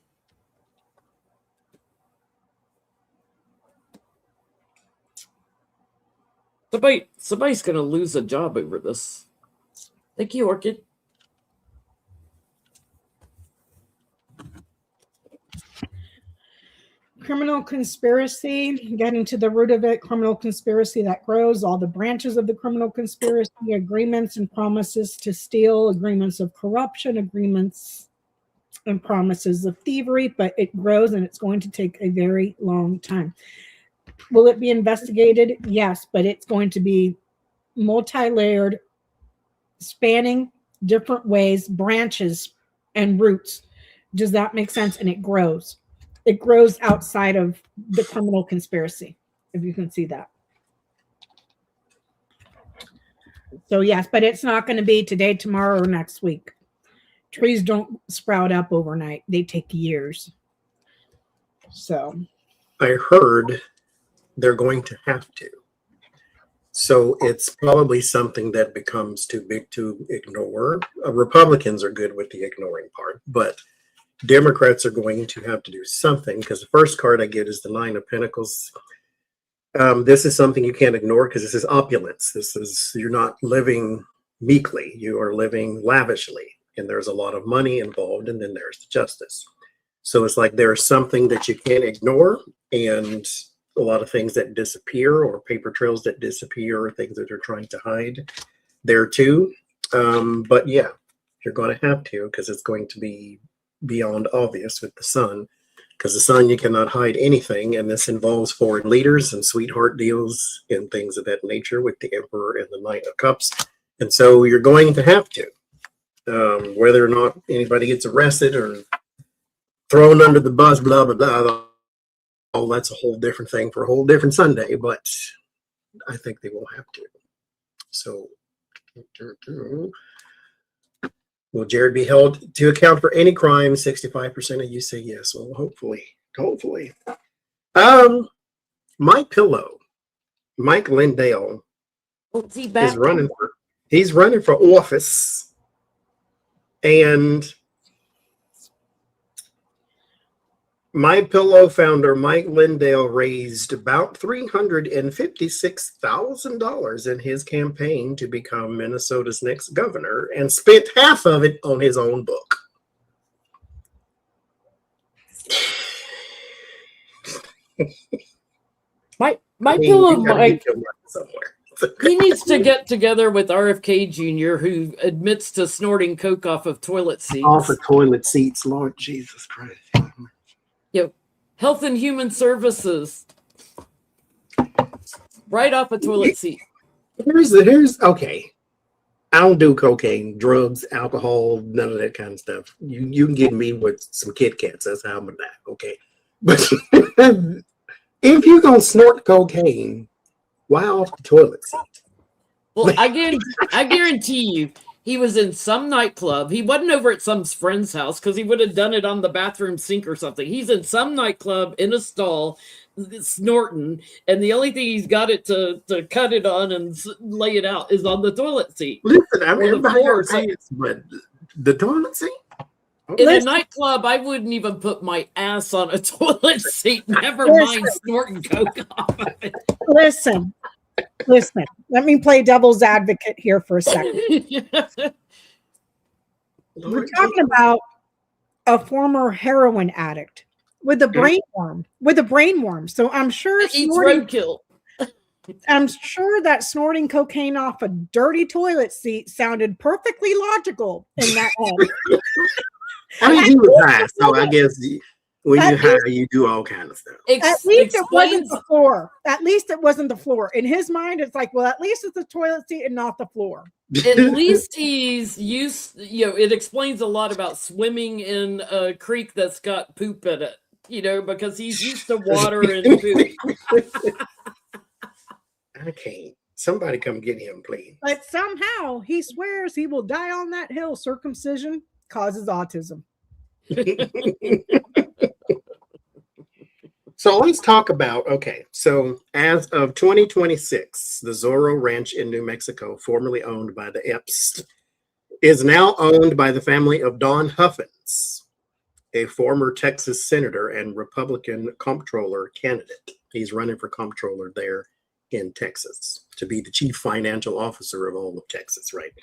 Somebody's going to lose a job over this. Thank you, Orchid. Criminal conspiracy, getting to the root of it, criminal conspiracy that grows, all the branches of the criminal conspiracy, agreements and promises to steal, agreements of corruption, agreements and promises of thievery, but it grows and it's going to take a very long time. Will it be investigated? Yes, but it's going to be multi-layered, spanning different ways, branches and roots. Does that make sense? And it grows. It grows outside of the criminal conspiracy, if you can see that. So yes, but it's not going to be today, tomorrow, or next week. Trees don't sprout up overnight. They take years. So I heard they're going to have to. So it's probably something that becomes too big to ignore. Republicans are good with the ignoring part, but Democrats are going to have to do something, because the first card I get is the Nine of Pentacles. This is something you can't ignore because this is opulence. You're not living meekly, you are living lavishly, and there's a lot of money involved, and then there's the justice. So it's like there's something that you can't ignore, and a lot of things that disappear, or paper trails that disappear, or things that they're trying to hide there too. But yeah, you're going to have to, because it's going to be beyond obvious with the sun, because the sun, you cannot hide anything, and this involves foreign leaders and sweetheart deals and things of that nature with the Emperor and the Knight of Cups. And so you're going to have to, whether or not anybody gets arrested or thrown under the bus, blah blah blah, oh, that's a whole different thing for a whole different Sunday, but I think they will have to. So will Jared be held to account for any crime? 65% of you say yes. Well, hopefully. Mike Lindell is running for office, and My Pillow founder Mike Lindell raised about $356,000 in his campaign to become Minnesota's next governor, and spent half of it on his own book. My Pillow Mike, he needs to get together with RFK Jr., who admits to snorting coke off of toilet seats. Off of toilet seats, Lord Jesus Christ. Health and Human Services, right off a toilet seat. Here's okay. I don't do cocaine, drugs, alcohol, none of that kind of stuff. You can get me with some Kit Kats. That's how I'm gonna die. Okay, but if you're gonna snort cocaine, why off the toilet seat? Well, I guarantee you, he was in some nightclub. He wasn't over at some friend's house, because he would have done it on the bathroom sink or something. He's in some nightclub in a stall snorting, and the only thing he's got it to cut it on and lay it out is on the toilet seat. Listen, I mean, but the toilet seat? In a nightclub, I wouldn't even put my ass on a toilet seat. Never mind snorting coke off of it. Listen. Let me play devil's advocate here for a second. We're talking about a former heroin addict with a brain worm. So I'm sure eats roadkill. I'm sure that snorting cocaine off a dirty toilet seat sounded perfectly logical in that head. I mean, he was high, so I guess When you At hire, you do all kind of stuff. At least it wasn't Explains the floor. At least it wasn't the floor. In his mind, it's like, well, at least it's the toilet seat and not the floor. at least he's used, it explains a lot about swimming in a creek that's got poop in it, because he's used to water and poop. I can't. Somebody come get him, please. But somehow he swears he will die on that hill. Circumcision causes autism. So let's talk about, so as of 2026, the Zorro Ranch in New Mexico, formerly owned by the Epps, is now owned by the family of Don Huffins, a former Texas senator and Republican comptroller candidate. He's running for comptroller there in Texas to be the chief financial officer of all of Texas, right?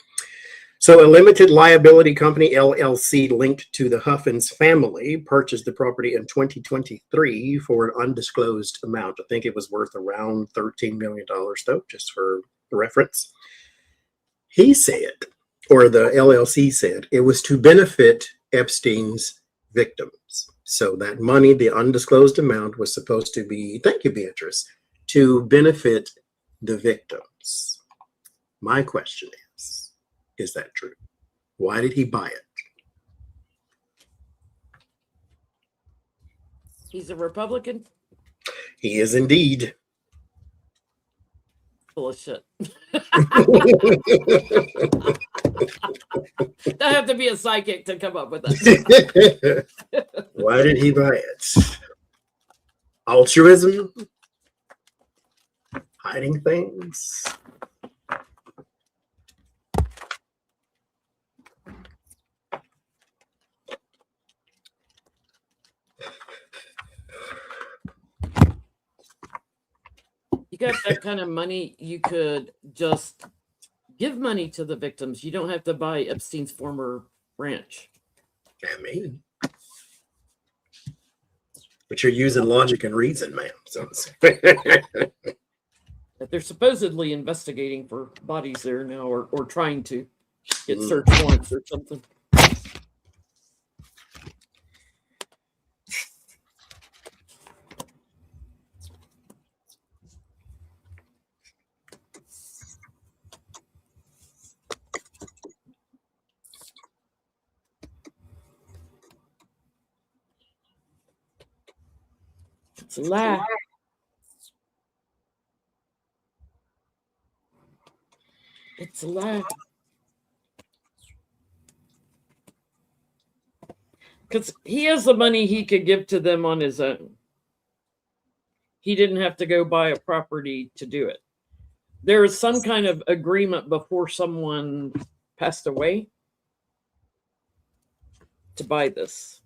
So a limited liability company, LLC, linked to the Huffins family purchased the property in 2023 for an undisclosed amount. I think it was worth around $13 million, though, just for reference. He said, or the LLC said, it was to benefit Epstein's victims. So that money, the undisclosed amount, was supposed to be, thank you, Beatrice, to benefit the victims. My question is that true? Why did he buy it? He's a Republican? He is indeed. Full of shit. I have to be a psychic to come up with that. Why did he buy it? Altruism? Hiding things? You got that kind of money, you could just give money to the victims. You don't have to buy Epstein's former ranch. I mean, but you're using logic and reason, ma'am. So They're supposedly investigating for bodies there now, or trying to get search warrants or something. It's a lie. It's a lie. Because he has the money he could give to them on his own. He didn't have to go buy a property to do it. There is some kind of agreement before someone passed away to buy this.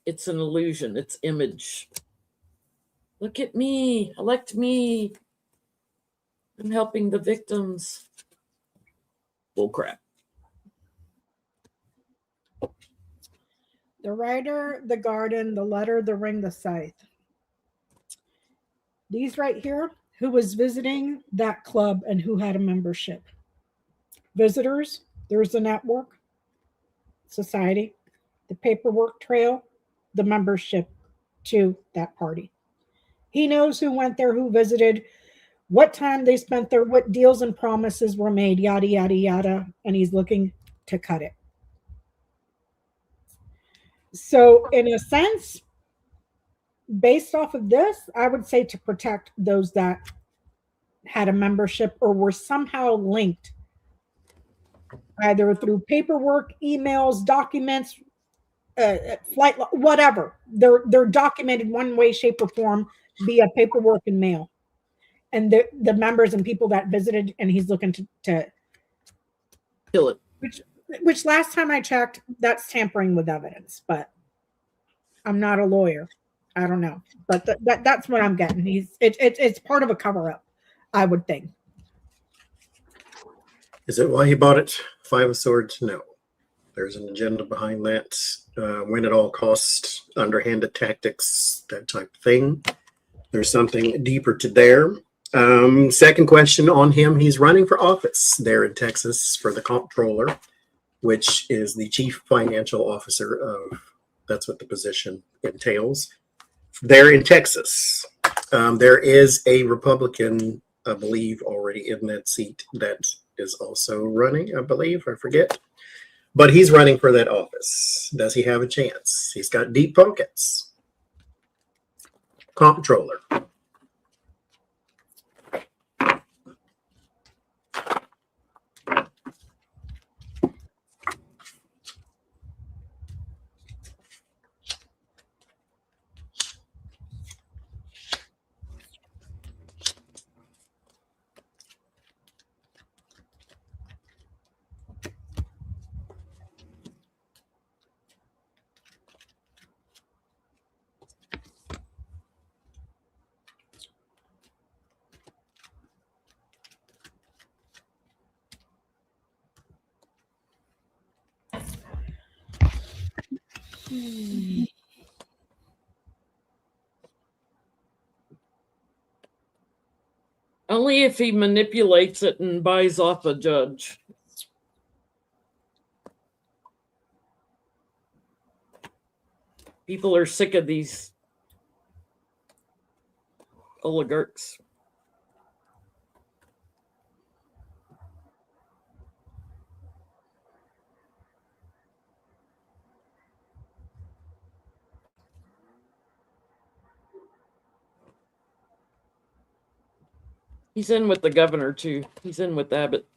It's an illusion. It's image. Look at me. Elect me. I'm helping the victims. Bull crap. The writer, the garden, the letter, the ring, the scythe. These right here, who was visiting that club and who had a membership. Visitors, there's the network, society, the paperwork trail, the membership to that party. He knows who went there, who visited, what time they spent there, what deals and promises were made, yada, yada, yada, and he's looking to cut it. So in a sense, based off of this, I would say to protect those that had a membership or were somehow linked, either through paperwork, emails, documents, flight, whatever. They're documented one way, shape, or form via paperwork and mail. And the members and people that visited, and he's looking to Kill it. Which last time I checked, that's tampering with evidence. But I'm not a lawyer. I don't know. But that's what I'm getting. It's part of a cover up, I would think. is it why he bought it? Five of Swords? No. There's an agenda behind that. Win at all costs, underhanded tactics, that type of thing. There's something deeper to there. Second question on him. He's running for office there in Texas for the comptroller, which is the chief financial officer of, that's what the position entails. There in Texas, there is a Republican, I believe, already in that seat that is also running, I believe, I forget. But he's running for that office. Does he have a chance? He's got deep pockets. Comptroller. Only if he manipulates it and buys off a judge. People are sick of these oligarchs. He's in with the governor, too. He's in with Abbott.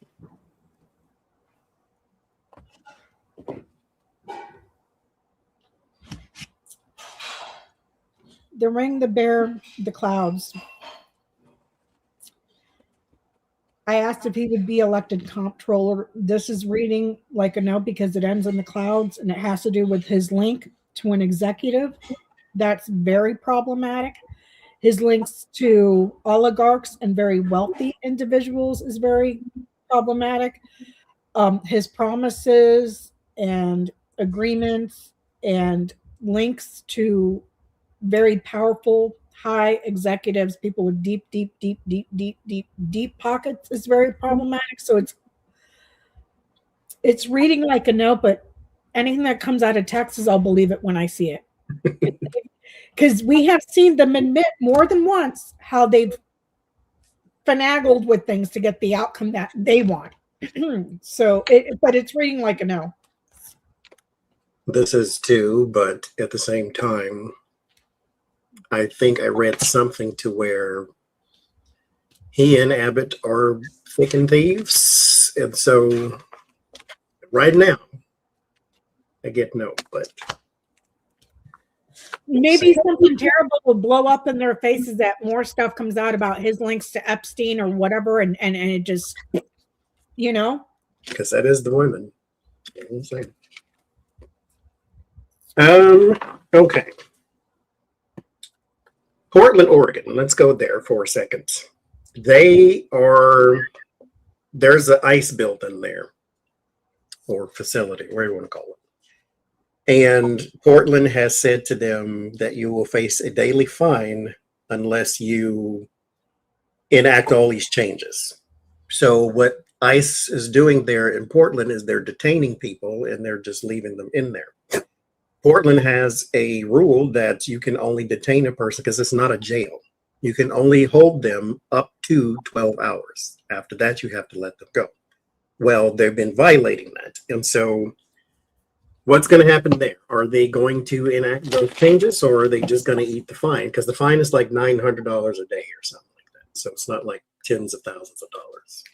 The ring, the bear, the clouds. I asked if he would be elected comptroller. This is reading like a no because it ends in the clouds and it has to do with his link to an executive. That's very problematic. His links to oligarchs and very wealthy individuals is very problematic. His promises and agreements and links to very powerful, high executives, people with deep pockets is very problematic. So it's reading like a no, but anything that comes out of Texas, I'll believe it when I see it. Because we have seen them admit more than once how they've finagled with things to get the outcome that they want. But it's reading like a no. This is too, but at the same time, I think I read something to where he and Abbott are thick and thieves. And so right now, I get no, but maybe something terrible will blow up in their faces that more stuff comes out about his links to Epstein or whatever, and it just, you know, because that is the women. Okay. Portland, Oregon. Let's go there for a second. There's an ice building there, or facility, whatever you want to call it. And Portland has said to them that you will face a daily fine unless you enact all these changes. So what ICE is doing there in Portland is they're detaining people and they're just leaving them in there. Portland has a rule that you can only detain a person because it's not a jail. You can only hold them up to 12 hours. After that, you have to let them go. Well, they've been violating that. And so what's going to happen there? Are they going to enact those changes or are they just going to eat the fine? Because the fine is like $900 a day or something like that. So it's not like tens of thousands of dollars.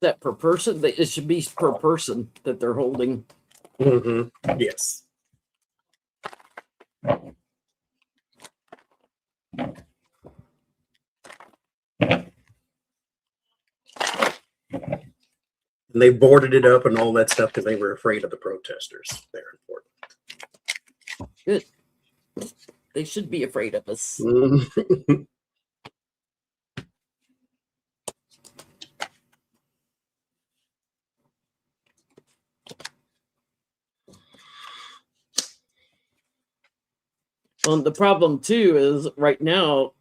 That per person? It should be per person that they're holding. Mm-hmm. Yes. And they boarded it up and all that stuff because they were afraid of the protesters there in Portland. Good. They should be afraid of us. Mm-hmm. Well, the problem too is right now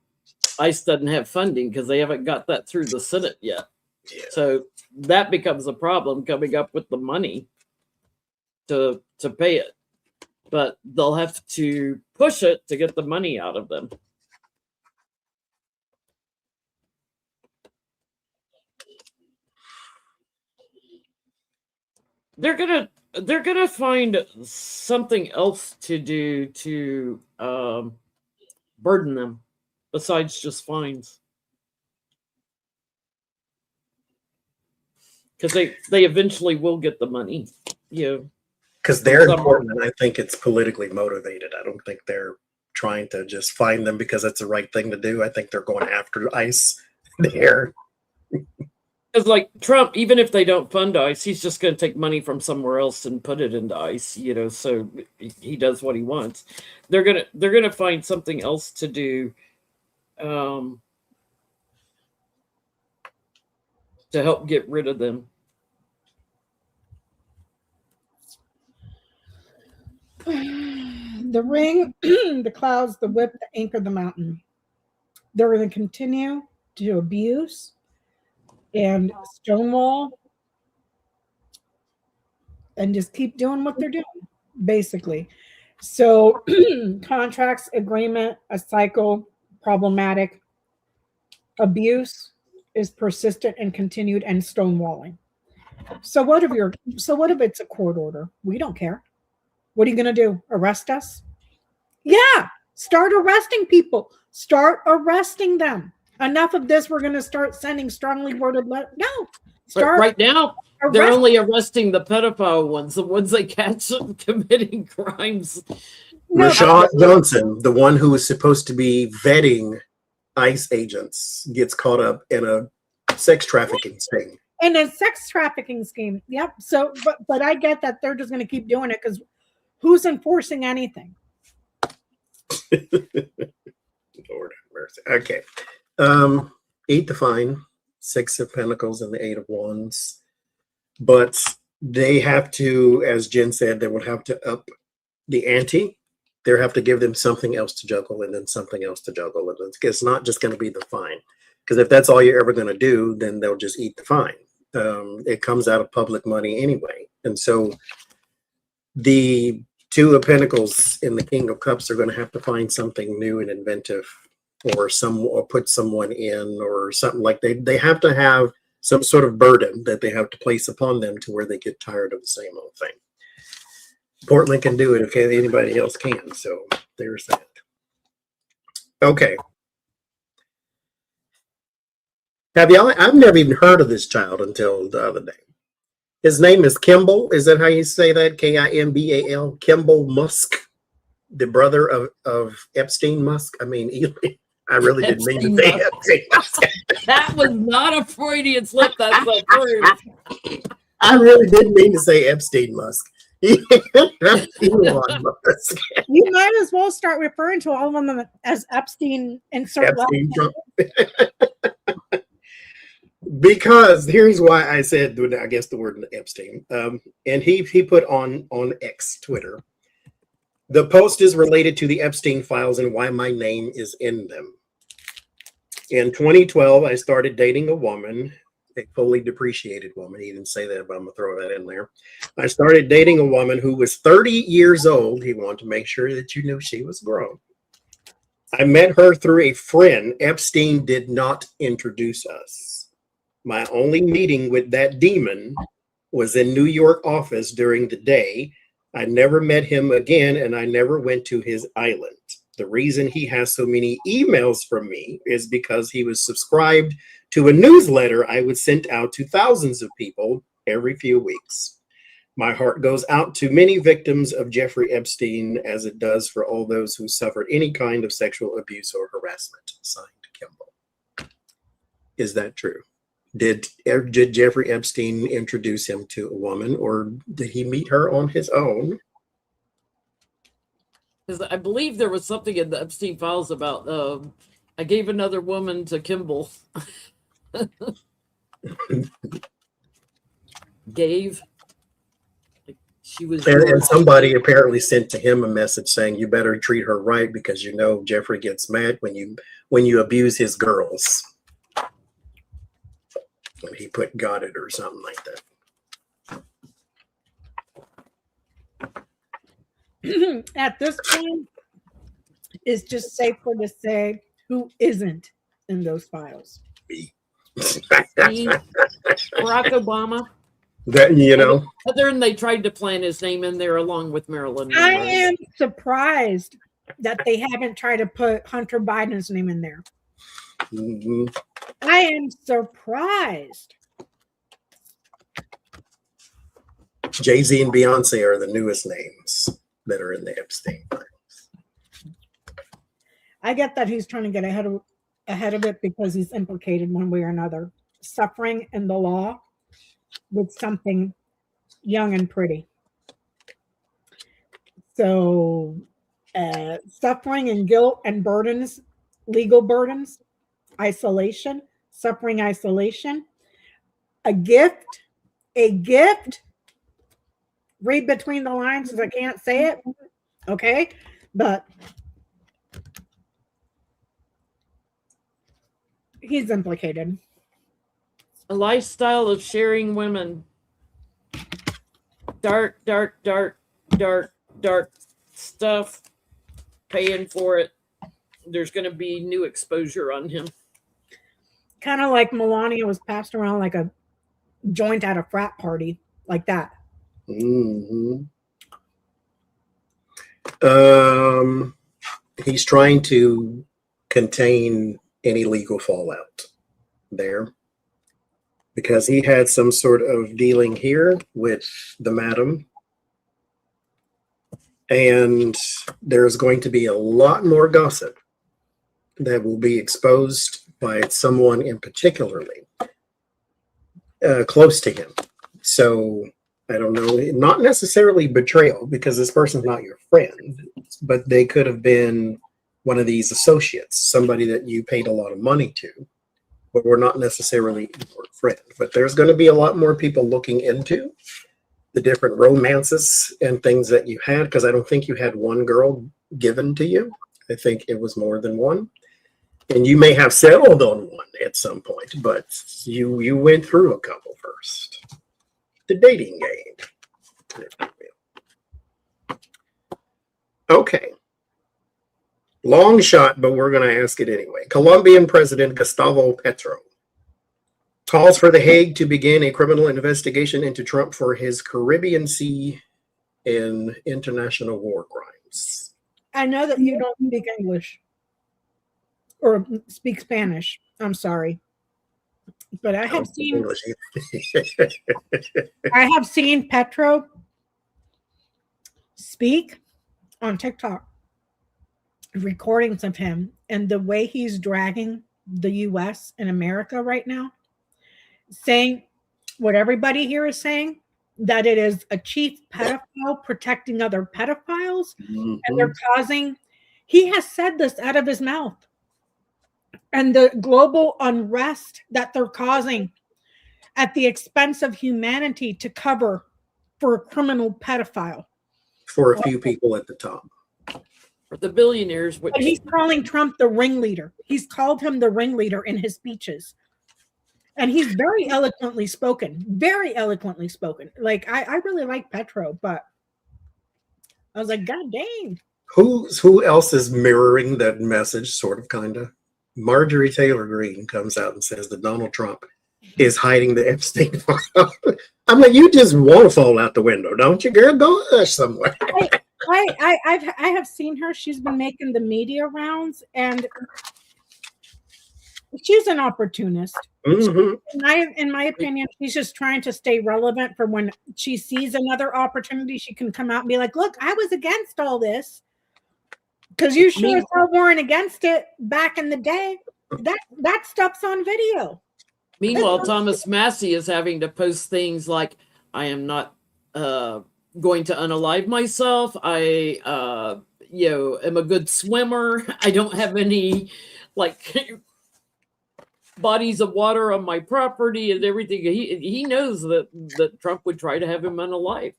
ICE doesn't have funding because they haven't got that through the Senate yet. Yeah. So that becomes a problem coming up with the money to pay it. But they'll have to push it to get the money out of them. They're gonna find something else to do to burden them besides just fines. Because they eventually will get the money. Because they're important, and I think it's politically motivated. I don't think they're trying to just find them because that's the right thing to do. I think they're going after ICE there. Because like Trump, even if they don't fund ICE, he's just going to take money from somewhere else and put it into ICE. So he does what he wants. They're gonna find something else to do to help get rid of them. The ring, the clouds, the whip, the anchor, the mountain. They're going to continue to abuse and stonewall and just keep doing what they're doing, basically. So contracts, agreement, a cycle, problematic. Abuse is persistent and continued, and stonewalling. So what if it's a court order? We don't care. What are you going to do? Arrest us? Yeah. Start arresting people. Start arresting them. Enough of this. We're going to start sending strongly worded letters. No. Start right now. They're only arresting the pedophile ones, the ones they catch them committing crimes. No, Rashad Johnson, the one who was supposed to be vetting ICE agents, gets caught up in a sex trafficking thing. In a sex trafficking scheme. Yep. So, but I get that they're just going to keep doing it because who's enforcing anything? Lord have mercy. Okay. 8 to fine, 6 of Pentacles, and the 8 of Wands. But they have to, as Jen said, they will have to up the ante. They have to give them something else to juggle and then something else to juggle. And it's not just going to be the fine. Because if that's all you're ever going to do, then they'll just eat the fine. It comes out of public money anyway. And so the 2 of Pentacles and the King of Cups are going to have to find something new and inventive, or put someone in, or something like they have to have some sort of burden that they have to place upon them to where they get tired of the same old thing. Portland can do it if anybody else can. So there's that. Okay. I've never even heard of this child until the other day. His name is Kimball. Is that how you say that? Kimbal? Kimball Musk, the brother of Epstein Musk. I mean, I really didn't mean to say Epstein Musk. That was not a Freudian slip. That's the truth. I really didn't mean to say Epstein Musk. Elon Musk. You might as well start referring to all of them as Epstein. Epstein Trump. Because here's why I said, I guess, the word Epstein. And he put on X, Twitter, the post is related to the Epstein files and why my name is in them. In 2012, I started dating a woman, a fully depreciated woman. He didn't say that, but I'm going to throw that in there. I started dating a woman who was 30 years old. He wanted to make sure that you knew she was grown. I met her through a friend. Epstein did not introduce us. My only meeting with that demon was in New York office during the day. I never met him again, and I never went to his island. The reason he has so many emails from me is because he was subscribed to a newsletter I would send out to thousands of people every few weeks. My heart goes out to many victims of Jeffrey Epstein, as it does for all those who suffered any kind of sexual abuse or harassment. Signed, Kimball. Is that true? Did Jeffrey Epstein introduce him to a woman, or did he meet her on his own? Because I believe there was something in the Epstein files about I gave another woman to Kimball. She was And somebody apparently sent to him a message saying, "You better treat her right because you know Jeffrey gets mad when you abuse his girls." And he put "got it" or something like that. At this point, it's just safer to say who isn't in those files. me, Barack Obama. That, you know, Other than they tried to plant his name in there along with Marilyn I Monroe. am surprised that they haven't tried to put Hunter Biden's name in there. mhm. I am surprised. Jay-Z and Beyonce are the newest names that are in the Epstein files. I get that he's trying to get ahead of it because he's implicated one way or another, suffering in the law with something young and pretty. So suffering and guilt and burdens, legal burdens, isolation, suffering, isolation, a gift, read between the lines because I can't say it. Okay. But he's implicated. A lifestyle of sharing women. Dark stuff. Paying for it. There's going to be new exposure on him. Kind of like Melania was passed around like a joint at a frat party, like that. Mm-hmm. He's trying to contain any legal fallout there because he had some sort of dealing here with the madam. And there's going to be a lot more gossip that will be exposed by someone in particularly close to him. So I don't know, not necessarily betrayal because this person's not your friend, but they could have been one of these associates, somebody that you paid a lot of money to, but were not necessarily your friend. But there's going to be a lot more people looking into the different romances and things that you had, because I don't think you had one girl given to you. I think it was more than one. And you may have settled on one at some point, but you went through a couple first. The dating game. Okay. Long shot, but we're going to ask it anyway. Colombian President Gustavo Petro calls for The Hague to begin a criminal investigation into Trump for his Caribbean Sea and international war crimes. I know that you don't speak English or speak Spanish. I'm sorry. But I have seen Petro speak on TikTok, recordings of him, and the way he's dragging the US and America right now, saying what everybody here is saying, that it is a chief pedophile protecting other pedophiles, and they're causing, he has said this out of his mouth, and the global unrest that they're causing at the expense of humanity to cover for a criminal pedophile. For a few people at the top. For the billionaires. But he's calling Trump the ringleader. He's called him the ringleader in his speeches. And he's very eloquently spoken. Very eloquently spoken. Like, I really like Petro, but I was like, God dang. Who else is mirroring that message, sort of, kind of? Marjorie Taylor Greene comes out and says that Donald Trump is hiding the Epstein file. I'm like, you just want to fall out the window, don't you, girl? Go hush somewhere. I have seen her. She's been making the media rounds, and she's an opportunist. Mm-hmm. In my opinion, she's just trying to stay relevant for when she sees another opportunity. She can come out and be like, "Look, I was against all this." Because you sure as hell weren't against it back in the day. That stuff's on video. Meanwhile, Thomas Massey is having to post things like, I am not going to unalive myself. I am a good swimmer. I don't have any bodies of water on my property and everything. He knows that Trump would try to have him unalive.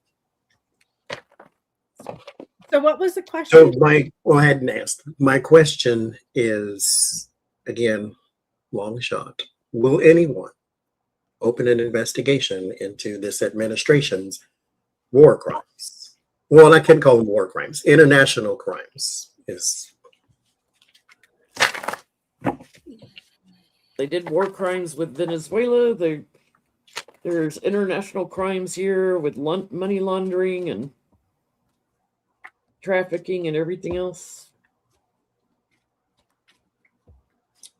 So what was the question? So I hadn't asked. My question is, again, long shot. Will anyone open an investigation into this administration's war crimes? Well, I can call them war crimes. International crimes is. They did war crimes with Venezuela. There's international crimes here with money laundering and trafficking and everything else.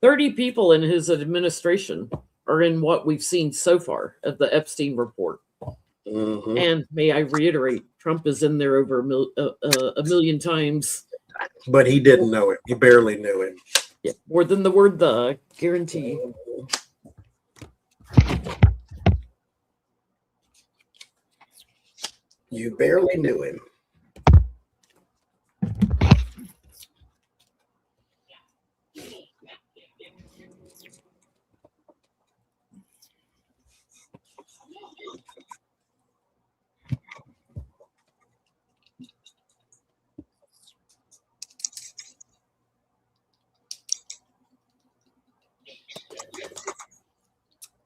30 people in his administration are in what we've seen so far of the Epstein report. Mhm. And may I reiterate, Trump is in there over a million times. But he didn't know it. He barely knew him. Yeah, more than the word "the," guarantee. You barely knew him.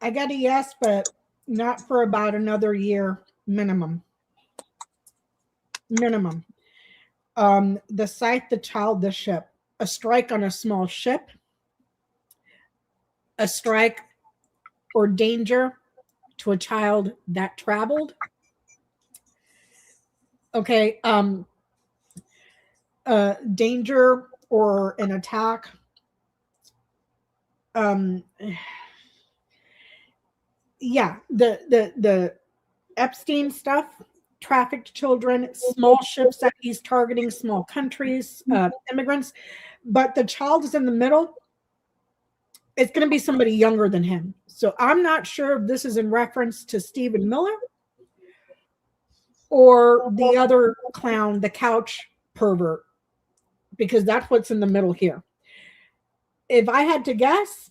I got a yes, but not for about another year minimum. Minimum. The site, the child, the ship. A strike on a small ship. A strike or danger to a child that traveled. Okay. Danger or an attack. Yeah, the Epstein stuff, trafficked children, small ships that he's targeting, small countries, immigrants, but the child is in the middle. It's going to be somebody younger than him. So I'm not sure if this is in reference to Stephen Miller or the other clown, the couch pervert, because that's what's in the middle here. If I had to guess,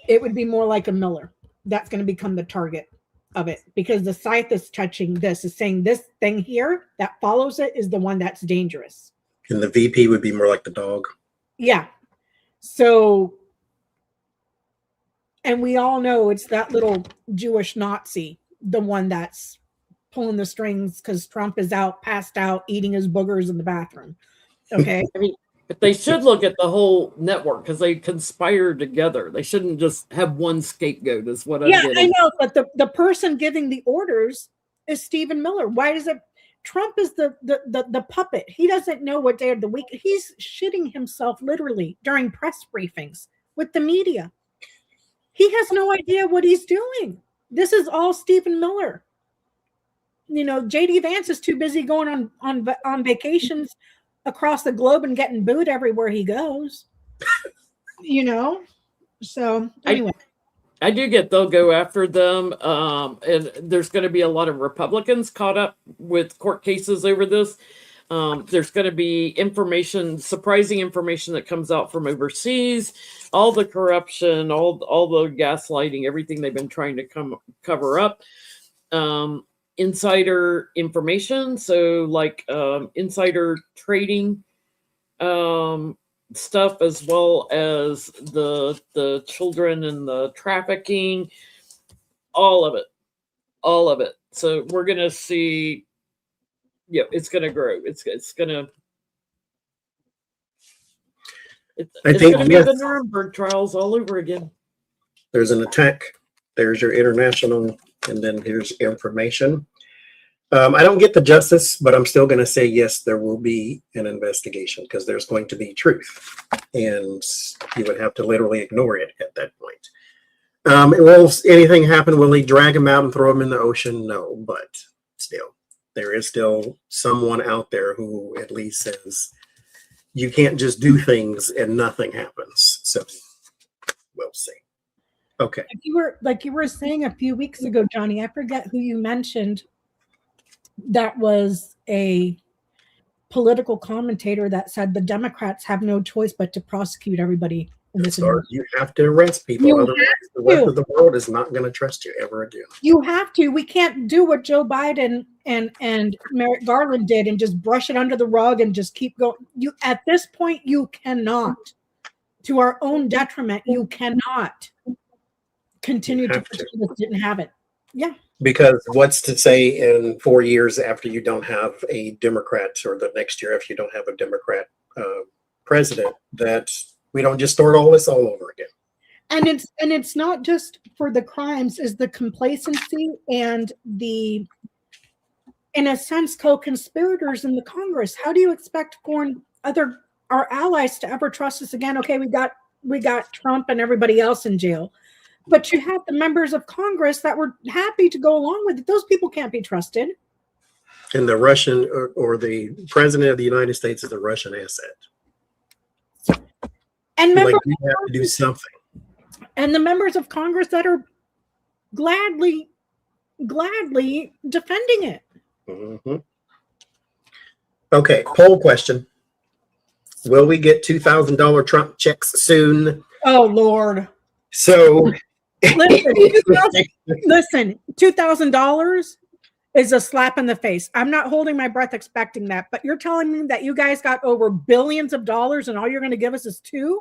it would be more like a Miller. That's going to become the target of it, because the scythe is touching this, is saying this thing here that follows it is the one that's dangerous. And the VP would be more like the dog. Yeah. So, and we all know it's that little Jewish Nazi, the one that's pulling the strings because Trump is out, passed out, eating his boogers in the bathroom. Okay. I mean, but they should look at the whole network because they conspired together. They shouldn't just have one scapegoat, is what I'm getting. I know, but the person giving the orders is Stephen Miller. Why is it Trump is the puppet? He doesn't know what day of the week. He's shitting himself literally during press briefings with the media. He has no idea what he's doing. This is all Stephen Miller. You know, JD Vance is too busy going on vacations across the globe and getting booed everywhere he goes. You know, so anyway. I do get they'll go after them, and there's going to be a lot of Republicans caught up with court cases over this. There's going to be surprising information that comes out from overseas, all the corruption, all the gaslighting, everything they've been trying to cover up. Insider information, so like insider trading stuff, as well as the children and the trafficking, all of it. So we're gonna see. Yeah, it's gonna grow. It's gonna be the Nuremberg trials all over again. There's an attack. There's your international, and then here's information. I don't get the justice, but I'm still going to say yes, there will be an investigation because there's going to be truth, and you would have to literally ignore it at that point. Will anything happen? Will he drag him out and throw him in the ocean? No, but still, there is still someone out there who at least says you can't just do things and nothing happens. So we'll see. Okay. Like you were saying a few weeks ago, Johnny, I forget who you mentioned that was a political commentator that said the Democrats have no choice but to prosecute everybody in this So you have to arrest people. You Otherwise, the rest of the world is not going to trust you ever again. You have to. We can't do what Joe Biden and Merrick Garland did and just brush it under the rug and just keep going. You at this point, you cannot, to our own detriment, you cannot continue to pretend this didn't have it. Yeah. Because what's to say in 4 years after you don't have a Democrat, or the next year if you don't have a Democrat president, that we don't just start all this all over again? And it's not just for the crimes, is the complacency and the, in a sense, co-conspirators in the Congress. How do you expect our allies to ever trust us again? Okay, we got Trump and everybody else in jail, but you have the members of Congress that were happy to go along with it. Those people can't be trusted. And the Russian or the president of the United States is a Russian asset. And like we have to do something. And the members of Congress that are gladly defending it. Mm-hmm. Okay, poll question. Will we get $2,000 Trump checks soon? Oh, Lord. So listen, $2,000 is a slap in the face. I'm not holding my breath expecting that, but you're telling me that you guys got over billions of dollars and all you're going to give us is $2,000?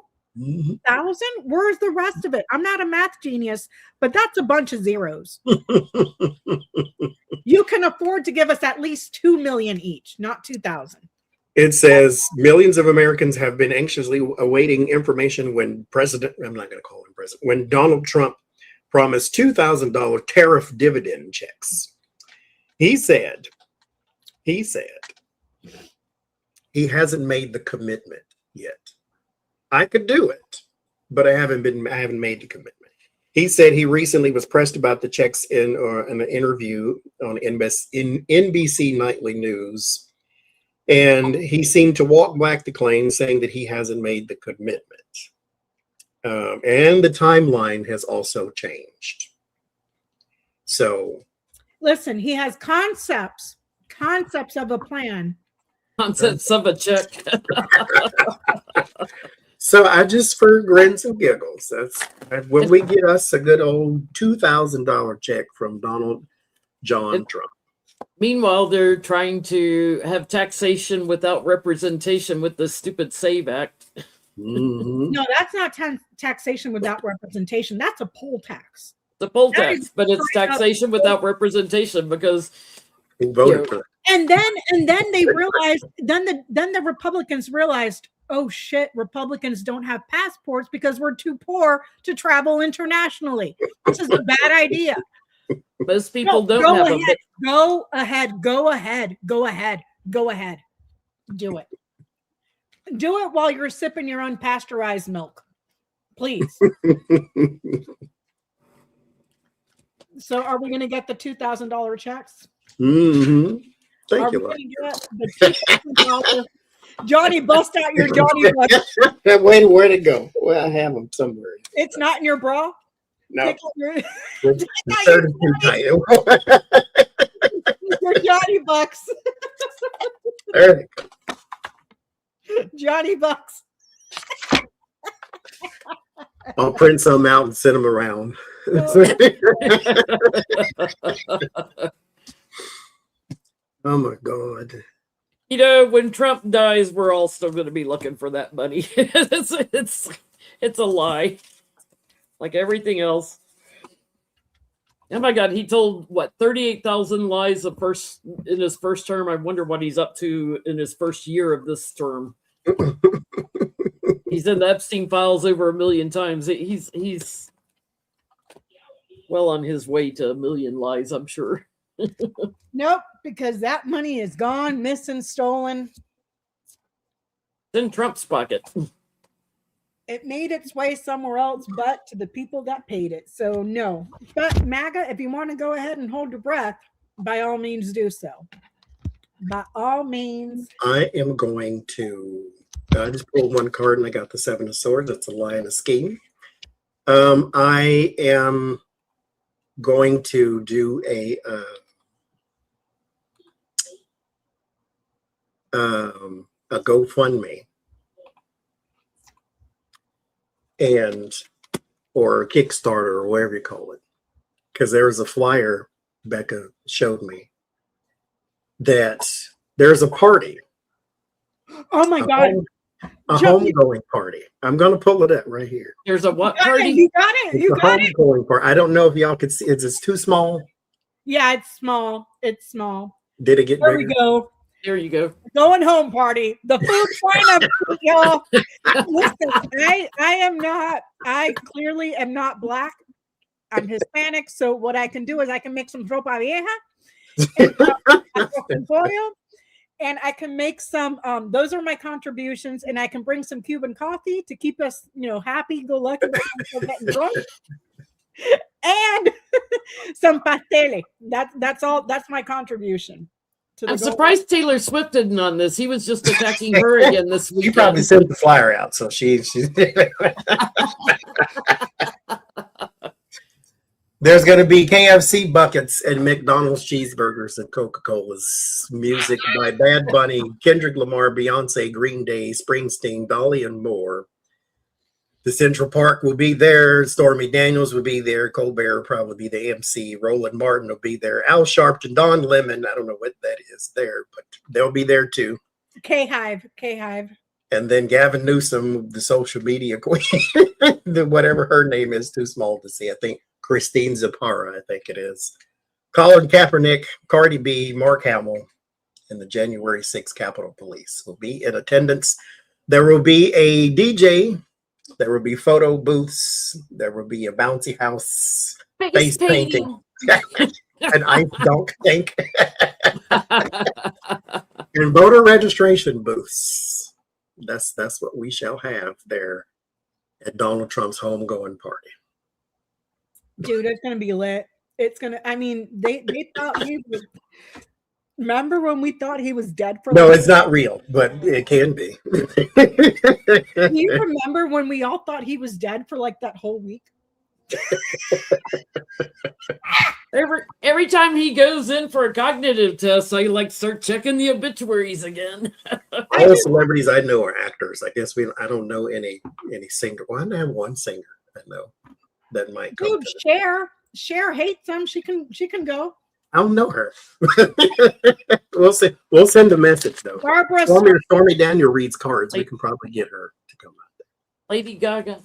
Where's the rest of it? I'm not a math genius, but that's a bunch of zeros. You can afford to give us at least 2 million each, not 2,000. It says millions of Americans have been anxiously awaiting information when I'm not going to call him president, when Donald Trump promised $2,000 tariff dividend checks. He said he hasn't made the commitment yet. I could do it, but I haven't made the commitment. He said he recently was pressed about the checks in an interview on NBC Nightly News, and he seemed to walk back the claim, saying that he hasn't made the commitment. And the timeline has also changed. So, listen, he has concepts of a plan. Concepts of a check. So I just, for grins and giggles, that's when we get us a good old $2,000 check from Donald John Trump. Meanwhile, they're trying to have taxation without representation with the stupid SAVE Act. Mm-hmm. No, that's not taxation without representation. That's a poll tax. The poll tax, but it's taxation without representation because he voted for it. And then they realized, then the Republicans realized, oh shit, Republicans don't have passports because we're too poor to travel internationally. This is a bad idea. Most people don't have them. Go ahead. Do it. Do it while you're sipping your unpasteurized milk. Please. So are we going to get the $2,000 checks? Mm-hmm. Thank Are you. we going to get the $2,000? Johnny, bust out your Johnny bucks. Where'd it go? Well, I have them somewhere. It's not in your bra? No. Your Your Johnny bucks. There. Johnny bucks. I'll print some out and send them around. Oh my God. You know, when Trump dies, we're all still going to be looking for that money. It's a lie, like everything else. Oh my God, he told 38,000 lies in his first term. I wonder what he's up to in his first year of this term. He's in the Epstein files over 1 million times. He's well on his way to 1 million lies, I'm sure. Nope, because that money is gone, missing, stolen. It's in Trump's pocket. It made its way somewhere else, but to the people that paid it. So no. But MAGA, if you want to go ahead and hold your breath, by all means do so. By all means. I am going to. I just pulled one card and I got the 7 of Swords. That's a lie and a scheme. I am going to do a GoFundMe and or Kickstarter or whatever you call it, because there was a flyer Becca showed me that there's a party, Oh my a, God. a Joey. homegoing party. I'm going to pull it up right here. There's a what You got it. party? You got it. It's You a got it. homegoing party. I don't know if y'all can see. It's too small. Yeah, it's small. It's small. Did it get There bigger? we go. There you go. Going home party. The food lineup, y'all. Listen, I clearly am not black. I'm Hispanic. So what I can do is I can make some ropa vieja and pollo, and I can make some, those are my contributions, and I can bring some Cuban coffee to keep us, happy go lucky getting drunk. And some pastele. That's all. That's my contribution. I'm surprised Taylor Swift isn't on this. He was just attacking her again this She weekend. probably sent the flyer out, so she's. There's going to be KFC buckets and McDonald's cheeseburgers and Coca-Cola's. Music by Bad Bunny, Kendrick Lamar, Beyonce, Green Day, Springsteen, Dolly, and more. The Central Park will be there. Stormy Daniels will be there. Colbert will probably be the MC. Roland Martin will be there. Al Sharpton, Don Lemon. I don't know what that is there, but they'll be there too. K-Hive. And then Gavin Newsom, the social media queen, whatever her name is, too small to see. I think Christine Zapara, I think it is. Colin Kaepernick, Cardi B, Mark Hamill, and the January 6th Capitol Police will be in attendance. There will be a DJ. There will be photo booths. There will be a bouncy house, face painting, an ice dunk tank, and voter registration booths. That's what we shall have there at Donald Trump's homegoing party. Dude, it's gonna be lit. It's gonna. I mean, they thought he was. Remember when we thought he was dead for? No, it's not real, but it can be. Do you remember when we all thought he was dead for like that whole week? Every time he goes in for a cognitive test, I start checking the obituaries again. All the celebrities I know are actors. I guess I don't know any singer. Well, I have one singer I know that might come. Dude, Cher hates him. She can go. I don't know her. We'll send a message though. Barbara Stormy Daniel reads cards. We can probably get her to come out there. Lady Gaga.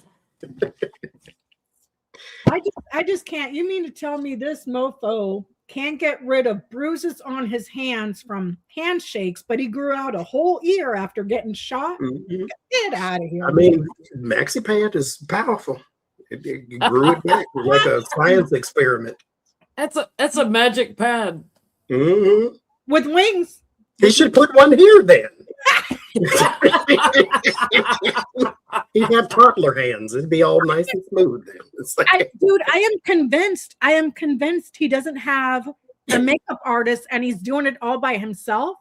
I just can't. You mean to tell me this mofo can't get rid of bruises on his hands from handshakes, but he grew out a whole ear after getting shot? Mm-hmm. Get out of here. I mean, Maxi Pant is powerful. It grew it back like a science experiment. That's a magic pad. Mm-hmm. With wings. He should put one here then. He'd have toddler hands. It'd be all nice and smooth then. It's like, Dude, I am convinced he doesn't have a makeup artist and he's doing it all by himself.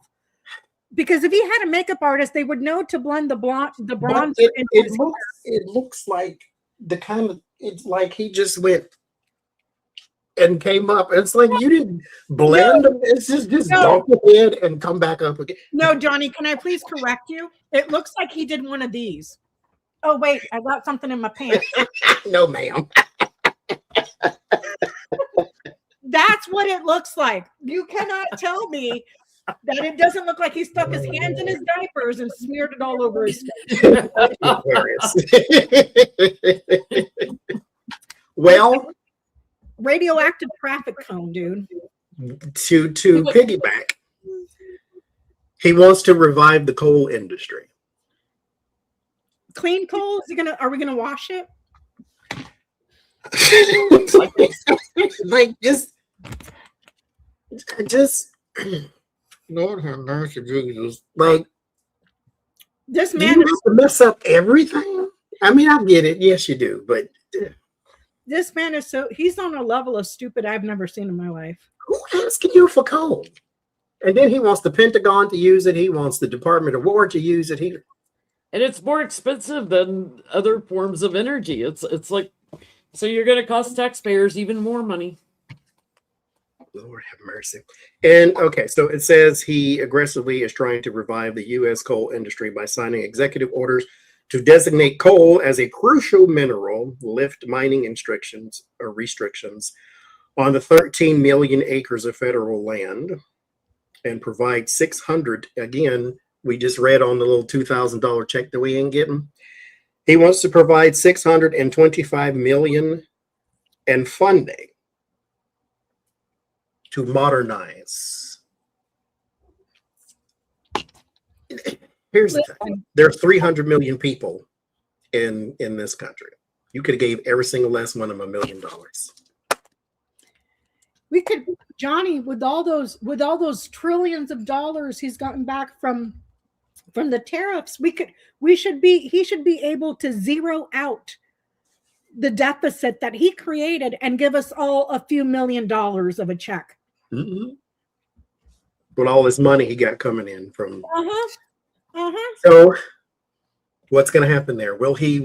Because if he had a makeup artist, they would know to blend the bronzer. It looks like it's like he just went and came up. It's like you didn't blend them. It's just dump ahead and come back up again. No, Johnny, can I please correct you? It looks like he did one of these. Oh, wait, I got something in my pants. No, ma'am. That's what it looks like. You cannot tell me that it doesn't look like he stuck his hands in his diapers and smeared it all over his face. Well, radioactive traffic cone, dude. To piggyback, he wants to revive the coal industry. Clean coal? Are we gonna wash it? just Lord have mercy, Jesus. Like, this do man you have to mess up everything? I mean, I get it. Yes, you do, but this man is he's on a level of stupid I've never seen in my life. Who asking you for coal? And then he wants the Pentagon to use it. He wants the Department of War to use it. And it's more expensive than other forms of energy. It's like, so you're going to cost taxpayers even more money. Lord have mercy. And okay, so it says he aggressively is trying to revive the U.S. coal industry by signing executive orders to designate coal as a crucial mineral, lift mining restrictions on the 13 million acres of federal land, and provide 600. Again, we just read on the little $2,000 check that we ain't getting. He wants to provide 625 million and funding to modernize. Here's the thing. There are 300 million people in this country. You could have gave every single last one of them $1 million. We could, Johnny, with all those trillions of dollars he's gotten back from the tariffs, he should be able to zero out the deficit that he created and give us all a few $1 million of a check. Mm-hmm. With all this money he got coming in from. Uh-huh. So what's going to happen there? Will he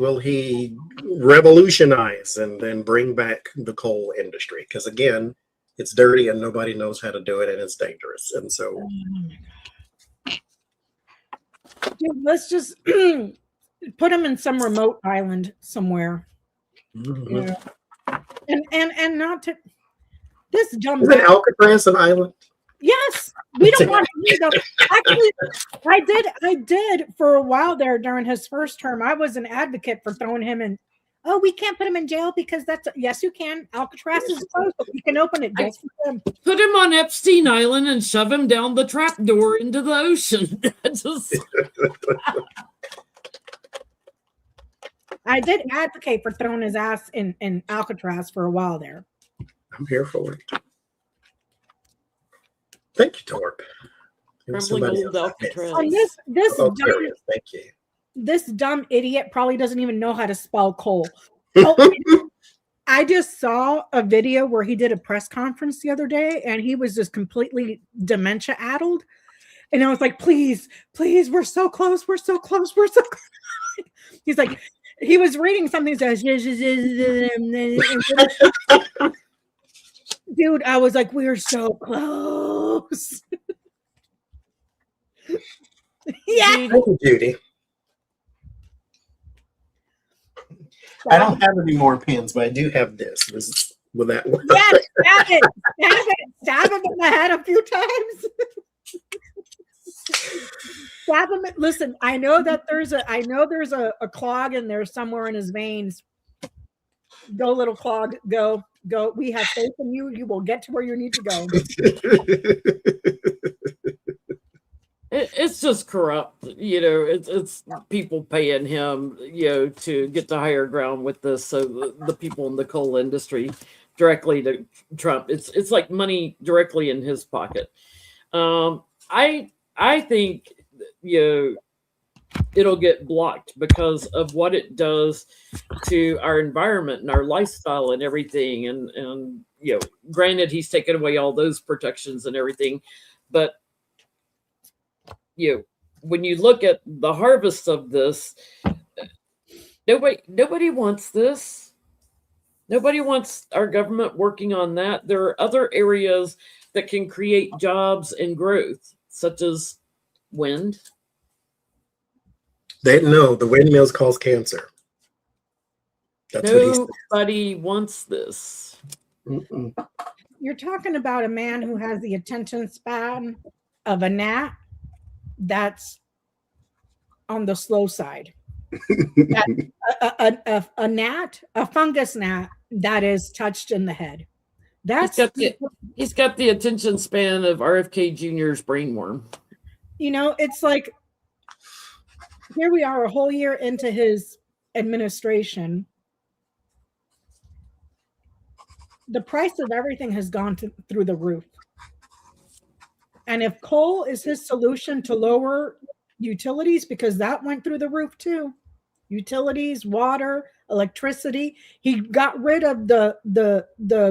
revolutionize and then bring back the coal industry? Because again, it's dirty and nobody knows how to do it, and it's dangerous. And so, dude, let's just put him in some remote island somewhere. mm-hmm. Yeah. And not to this dumb. Isn't Alcatraz an island? Yes, we don't want to them. Actually, I did for a while there during his first term. I was an advocate for throwing him in. Oh, we can't put him in jail because yes, you can. Alcatraz is closed, but we can open it just for him. Put him on Epstein Island and shove him down the trap door into the ocean. I did advocate for throwing his ass in Alcatraz for a while there. I'm here for it. Thank you, Torp. Old Alcatraz. Thank you. This dumb idiot probably doesn't even know how to spell coal. Oh, I just saw a video where he did a press conference the other day, and he was just completely dementia addled. And I was like, please, we're so close. We're so close. He's like, he was reading something that says, dude, I was like, we're so close. Yeah. Thank you, Judy. I don't have any more pins, but I do have this. With that one. Yeah, stab him in the head a few times. Stab him. Listen, I know there's a clog in there somewhere in his veins. Go, little clog, go. We have faith in you. You will get to where you need to go. It's just corrupt, it's people paying him, to get to higher ground with this. So the people in the coal industry directly to Trump, it's like money directly in his pocket. I think, it'll get blocked because of what it does to our environment and our lifestyle and everything. And granted, he's taken away all those protections and everything, but when you look at the harvest of this, nobody wants this. Nobody wants our government working on that. There are other areas that can create jobs and growth, such as wind. The windmills cause cancer. That's Nobody wants this. Mm-mm. You're talking about a man who has the attention span of a gnat that's on the slow side. A gnat, a fungus gnat that is touched in the head. He's got the attention span of RFK Jr.'s brainworm. It's like, here we are a whole year into his administration. The price of everything has gone through the roof. And if coal is his solution to lower utilities, because that went through the roof too, utilities, water, electricity, he got rid of the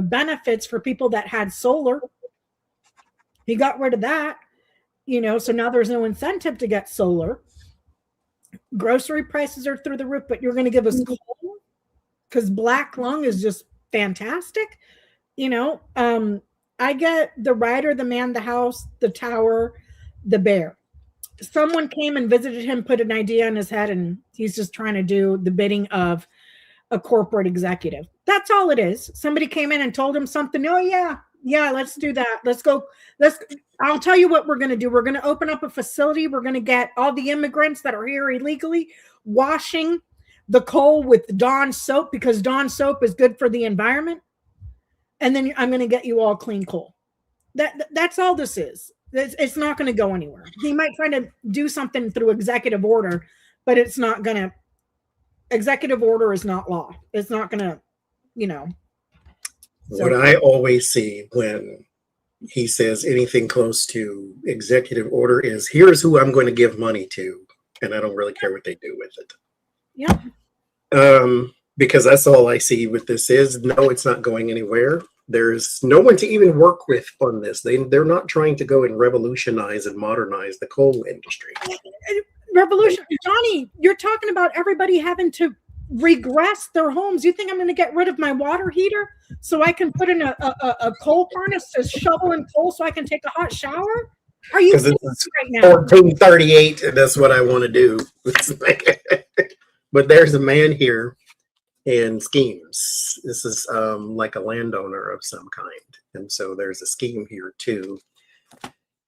benefits for people that had solar. He got rid of that, so now there's no incentive to get solar. Grocery prices are through the roof, but you're going to give us coal because black lung is just fantastic. I get the rider, the man, the house, the tower, the bear. someone came and visited him, put an idea in his head, and he's just trying to do the bidding of a corporate executive. That's all it is. Somebody came in and told him something. Oh yeah, let's do that. Let's go. I'll tell you what we're going to do. We're going to open up a facility. We're going to get all the immigrants that are here illegally washing the coal with Dawn soap, because Dawn soap is good for the environment. And then I'm going to get you all clean coal. That's all this is. It's not going to go anywhere. He might try to do something through executive order, but it's not going to. Executive order is not law. It's not going to, So. What I always see when he says anything close to executive order is, here's who I'm going to give money to, and I don't really care what they do with it. Yeah. Because that's all I see with this is, no, it's not going anywhere. There's no one to even work with on this. They're not trying to go and revolutionize and modernize the coal industry. Revolution, Johnny, you're talking about everybody having to regress their homes. You think I'm going to get rid of my water heater so I can put in a coal furnace to shovel in coal so I can take a hot shower? Are you kidding right now? 1438, and that's what I want to do. But there's a man here and schemes. This is like a landowner of some kind, and so there's a scheme here too.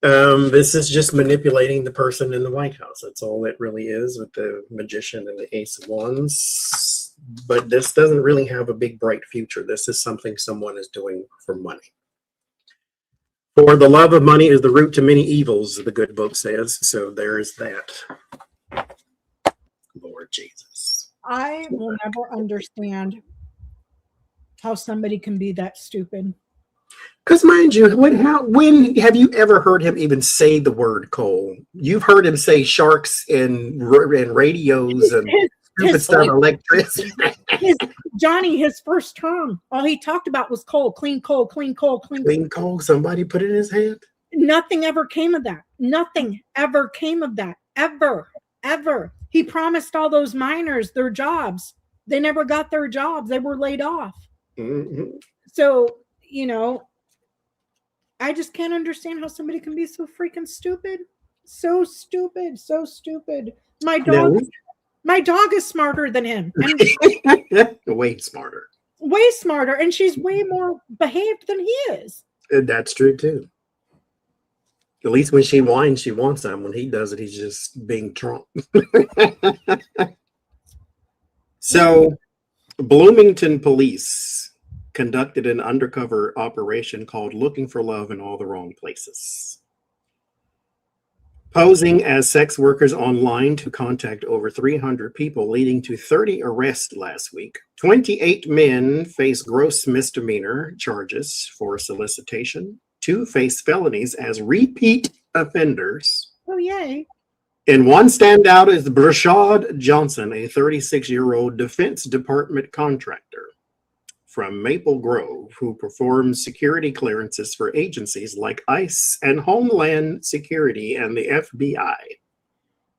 This is just manipulating the person in the White House. That's all it really is, with the magician and the ace of wands. But this doesn't really have a big bright future. This is something someone is doing for money. For the love of money is the root to many evils, the good book says. So there's that. Lord Jesus. I will never understand how somebody can be that stupid. Because mind you, when have you ever heard him even say the word coal? You've heard him say sharks and radios and stupid stuff, electricity. Johnny, his first term, all he talked about was coal, clean coal, clean coal, clean coal. Somebody put it in his hand. Nothing ever came of that. Nothing ever came of that. Ever. He promised all those miners their jobs. They never got their jobs. They were laid off. Mm-hmm. So, I just can't understand how somebody can be so freaking stupid. So stupid. My dog is smarter than him. Way smarter. Way smarter. And she's way more behaved than he is. That's true too. At least when she whines, she wants some. When he does it, he's just being Trump. So, Bloomington police conducted an undercover operation called Looking for Love in All the Wrong Places. Posing as sex workers online to contact over 300 people, leading to 30 arrests last week. 28 men face gross misdemeanor charges for solicitation. 2 face felonies as repeat offenders. Oh, yay. And one standout is Brashad Johnson, a 36-year-old Defense Department contractor from Maple Grove, who performs security clearances for agencies like ICE and Homeland Security and the FBI.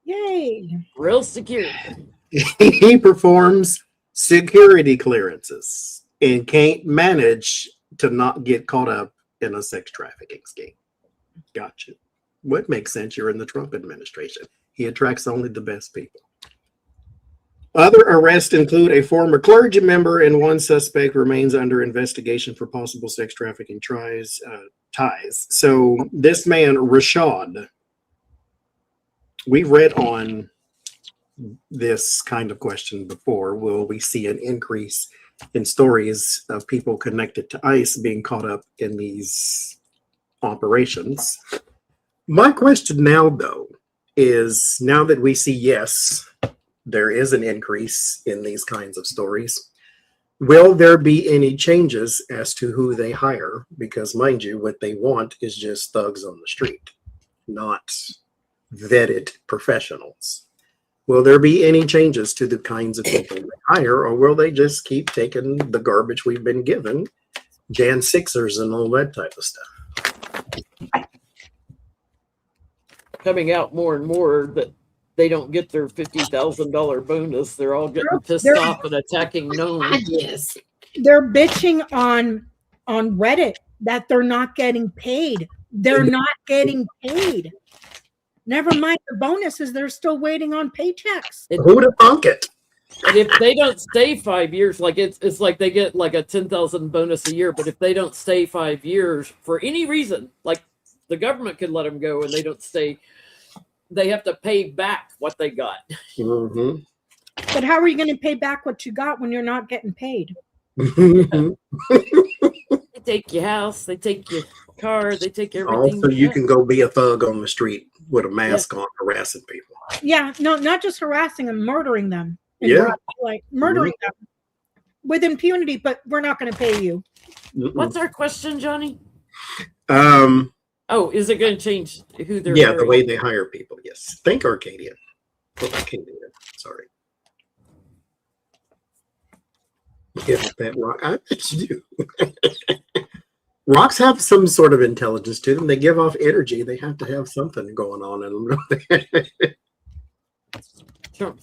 Yay. Real security. He performs security clearances and can't manage to not get caught up in a sex trafficking scheme. Gotcha. What makes sense? You're in the Trump administration. He attracts only the best people. Other arrests include a former clergy member, and one suspect remains under investigation for possible sex trafficking ties. So this man, Rashad, we've read on this kind of question before. Will we see an increase in stories of people connected to ICE being caught up in these operations? My question now, though, is now that we see, yes, there is an increase in these kinds of stories, will there be any changes as to who they hire? Because mind you, what they want is just thugs on the street, not vetted professionals. Will there be any changes to the kinds of people they hire, or will they just keep taking the garbage we've been given, Jan Sixers and all that type of stuff? Coming out more and more that they don't get their $50,000 bonus. They're all getting pissed off and attacking Gnome. Yes. They're bitching on Reddit that they're not getting paid. They're not getting paid. Never mind the bonuses. They're still waiting on paychecks. Who'd have thunk it? And if they don't stay 5 years, like it's like they get like a 10,000 bonus a year. But if they don't stay 5 years for any reason, like the government could let them go and they don't stay, they have to pay back what they got. Mm-hmm. But how are you going to pay back what you got when you're not getting paid? They take your house, they take your car, they take everything. Also, you can go be a thug on the street with a mask on, harassing people. Yeah, no, not just harassing them, murdering them. Yeah. Like murdering them with impunity, but we're not going to pay you. What's our question, Johnny? Oh, is it going to change who they're the hiring? way they hire people, yes. Think Arcadia. Oh, Arcadia, sorry. Yeah, that rock. I bet you do. Rocks have some sort of intelligence to them. They give off energy. They have to have something going on in them.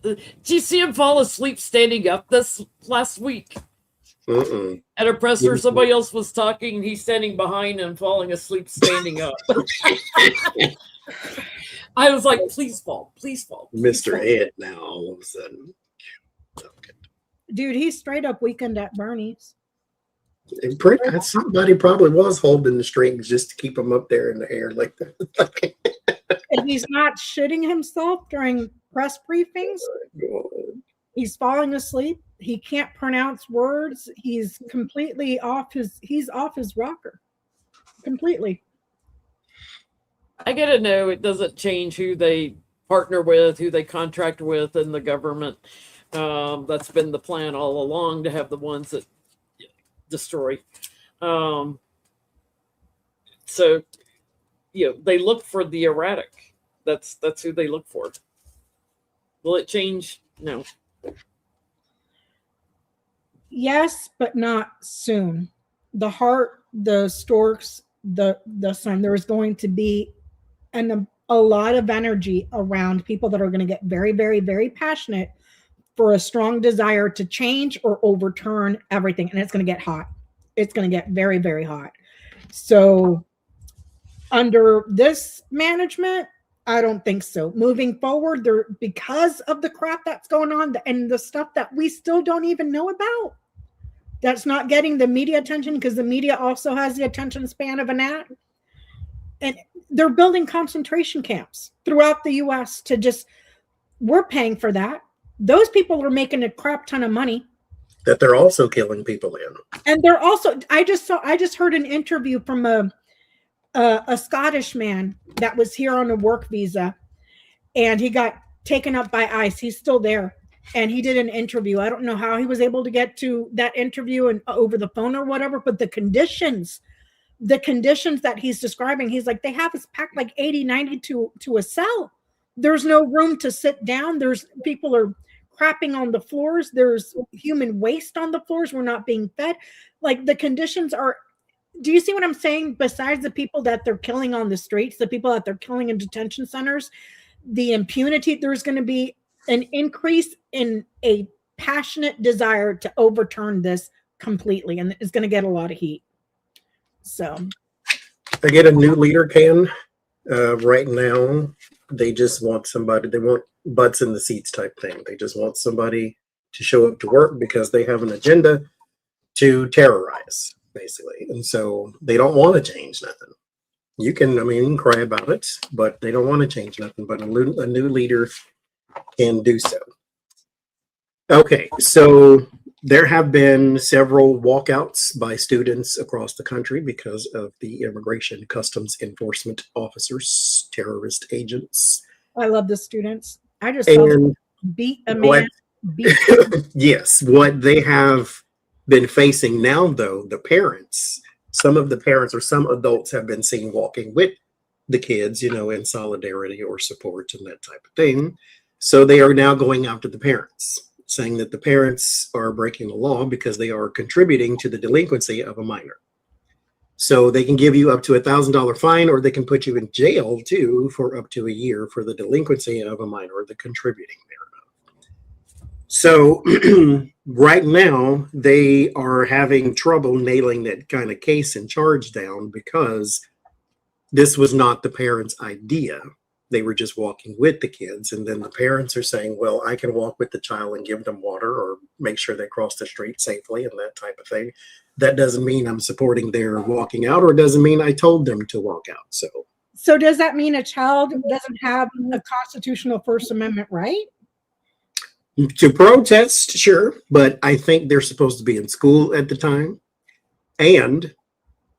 Did you see him fall asleep standing up this last week? At a presser, somebody else was talking, and he's standing behind and falling asleep standing up. I was like, please fall, please fall. Please Mr. fall. Ed now all of a sudden. Okay. Dude, he's straight up Weekend at Bernie's. Somebody probably was holding the strings just to keep him up there in the air like that. And he's not shitting himself during press briefings. He's falling asleep. He can't pronounce words. He's completely off his rocker. Completely. I gotta know it doesn't change who they partner with, who they contract with in the government. That's been the plan all along, to have the ones that destroy. So, they look for the erratic. That's who they look for. Will it change? No. Yes, but not soon. The heart, the storks, the sun. There is going to be a lot of energy around people that are going to get very, very, very passionate for a strong desire to change or overturn everything. And it's going to get hot. It's going to get very, very hot. So under this management, I don't think so. Moving forward, because of the crap that's going on and the stuff that we still don't even know about, that's not getting the media attention, because the media also has the attention span of an ant. And they're building concentration camps throughout the U.S. we're paying for that. Those people are making a crap ton of money. That they're also killing people in. And they're also, I just heard an interview from a Scottish man that was here on a work visa, and he got taken up by ICE. He's still there. And he did an interview. I don't know how he was able to get to that interview and over the phone or whatever, but the conditions that he's describing, he's like, they have us packed like 80, 90 to a cell. There's no room to sit down. People are crapping on the floors. There's human waste on the floors. We're not being fed. Like, the conditions are, do you see what I'm saying? Besides the people that they're killing on the streets, the people that they're killing in detention centers, the impunity, there's going to be an increase in a passionate desire to overturn this completely. And it's going to get a lot of heat. So I get a new leader can right now. They just want somebody, they want butts in the seats type thing. They just want somebody to show up to work because they have an agenda to terrorize, basically. And so they don't want to change nothing. You can cry about it, but they don't want to change nothing. But a new leader can do so. Okay, so there have been several walkouts by students across the country because of the immigration customs enforcement officers, terrorist agents. I love the students. I just saw them beat a man. Yes, what they have been facing now, though, the parents, some of the parents or some adults have been seen walking with the kids, in solidarity or support and that type of thing. So they are now going after the parents, saying that the parents are breaking the law because they are contributing to the delinquency of a minor. So they can give you up to $1,000 fine, or they can put you in jail too for up to a year for the delinquency of a minor or the contributing thereof. So right now they are having trouble nailing that kind of case and charge down because this was not the parents' idea. They were just walking with the kids. And then the parents are saying, well, I can walk with the child and give them water or make sure they cross the street safely and that type of thing. That doesn't mean I'm supporting their walking out, or doesn't mean I told them to walk out. So does that mean a child doesn't have a constitutional First Amendment right? To protest, sure, but I think they're supposed to be in school at the time. And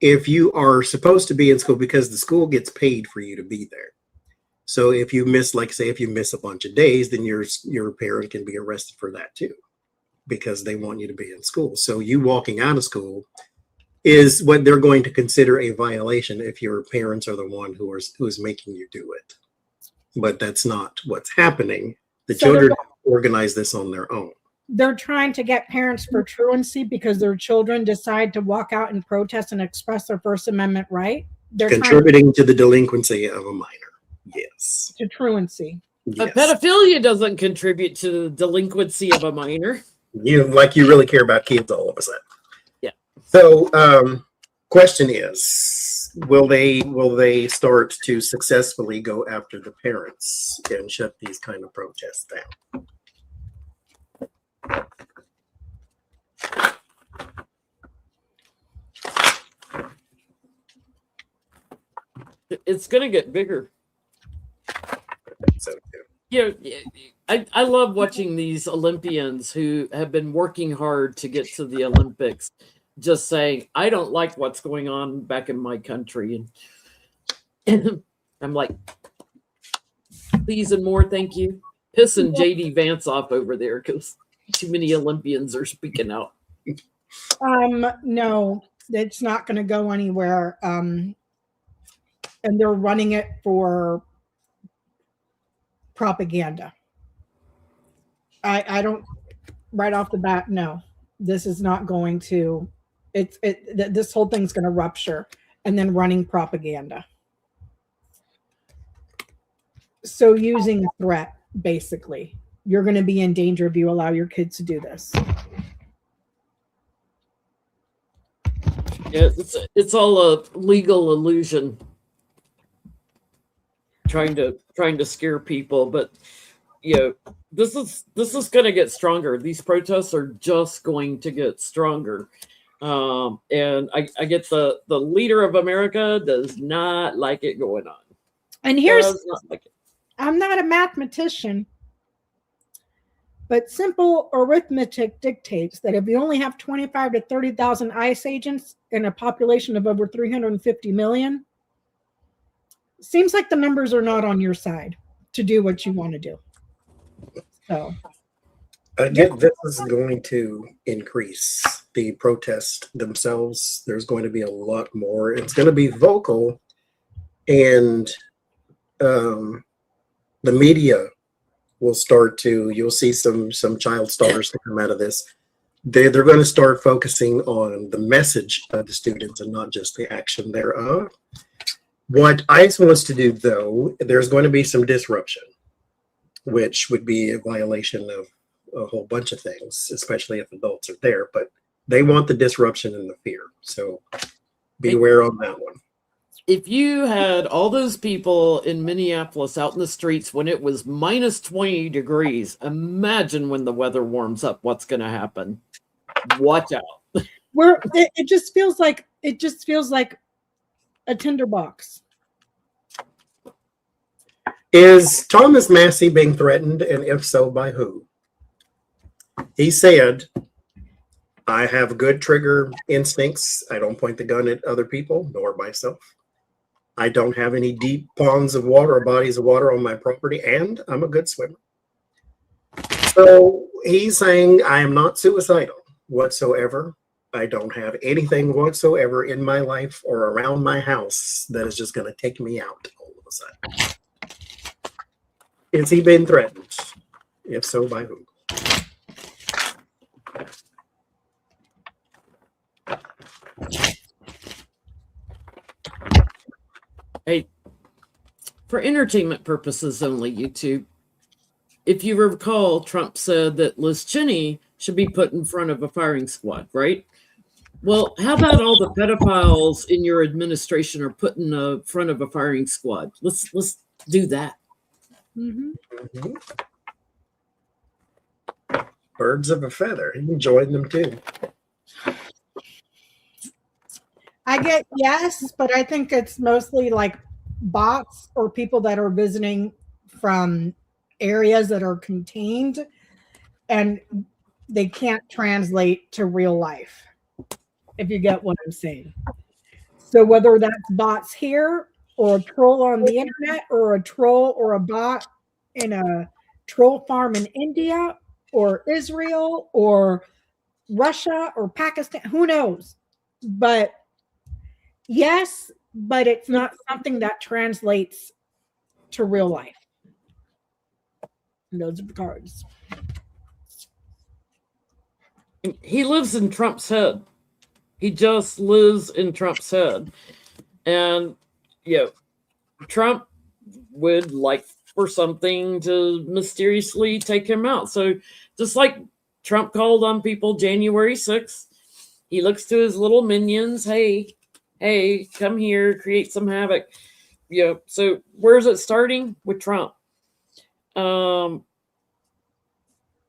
if you are supposed to be in school, because the school gets paid for you to be there. So if you miss, like say, if you miss a bunch of days, then your parent can be arrested for that too, because they want you to be in school. So you walking out of school is what they're going to consider a violation if your parents are the one who is making you do it. But that's not what's happening. The children organize this on their own. They're trying to get parents for truancy because their children decide to walk out and protest and express their First Amendment right. They're contributing to the delinquency of a minor. Yes. To truancy. But pedophilia doesn't contribute to the delinquency of a minor. You really care about kids all of a sudden. Yeah. So question is, will they start to successfully go after the parents and shut these kind of protests down? It's going to get bigger. So, too. You know, I love watching these Olympians who have been working hard to get to the Olympics, just saying, I don't like what's going on back in my country. And I'm like, please and more, thank you. Pissing JD Vance off over there because too many Olympians are speaking out. No, it's not going to go anywhere. And they're running it for propaganda. I don't, right off the bat, no, this is not going to, this whole thing's going to rupture, and then running propaganda. So using a threat, basically, you're going to be in danger if you allow your kids to do this. Yeah, it's all a legal illusion. Trying to scare people, but you know, this is going to get stronger. These protests are just going to get stronger, and I get the leader of America does not like it going on. And I'm not a mathematician, but simple arithmetic dictates that if you only have 25 to 30,000 ICE agents in a population of over 350 million. Seems like the numbers are not on your side to do what you want to do. So again, this is going to increase the protests themselves. There's going to be a lot more. It's going to be vocal, and the media will start to. You'll see some child stars to come out of this. They're going to start focusing on the message of the students and not just the action thereof. What ICE wants to do, though, there's going to be some disruption, which would be a violation of a whole bunch of things, especially if adults are there. But they want the disruption and the fear. So beware on that one. If you had all those people in Minneapolis out in the streets when it was minus 20 degrees, imagine when the weather warms up, what's going to happen. Watch out. It just feels like a tinderbox. Is Thomas Massey being threatened, and if so, by who? He said, I have good trigger instincts. I don't point the gun at other people, nor myself. I don't have any deep ponds of water or bodies of water on my property, and I'm a good swimmer. So he's saying, I am not suicidal whatsoever. I don't have anything whatsoever in my life or around my house that is just going to take me out all of a sudden. Is he been threatened? If so, by who? Hey, for entertainment purposes only, YouTube, if you recall, Trump said that Liz Cheney should be put in front of a firing squad, right? Well, how about all the pedophiles in your administration are put in front of a firing squad? Let's do that. Hmm. Mhm. Birds of a feather. He enjoyed them too. I get yes, but I think it's mostly like bots or people that are visiting from areas that are contained and they can't translate to real life, if you get what I'm saying. So whether that's bots here or a troll on the internet or a troll or a bot in a troll farm in India or Israel or Russia or Pakistan, who knows? But yes, but it's not something that translates to real life. And those are the cards. He lives in Trump's head. He just lives in Trump's head. And, Trump would like for something to mysteriously take him out. So just like Trump called on people January 6th, he looks to his little minions. Hey, come here, create some havoc. So where's it starting? With Trump.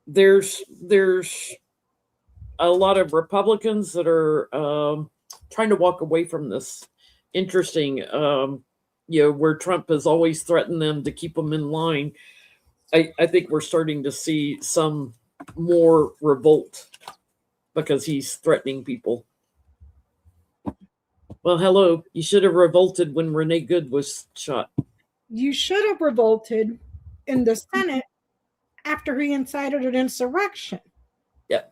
There's a lot of Republicans that are trying to walk away from this. Interesting. Where Trump has always threatened them to keep them in line. I think we're starting to see some more revolt because he's threatening people. Well, hello. You should have revolted when Renee Good was shot. You should have revolted in the Senate after he incited an insurrection. Yeah.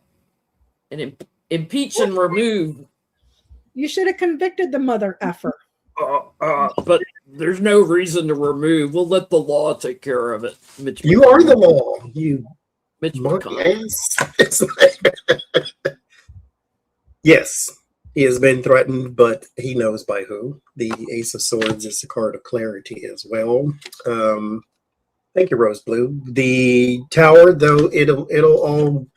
And impeach and remove. You should have convicted the mother effer. But there's no reason to remove. We'll let the law take care of it. Mitch You are the law, you Mitch monkey McConnell. ass. It's like- yes, he has been threatened, but he knows by who. The Ace of Swords is a card of clarity as well. Thank you, Rose Blue. The Tower, though, it'll all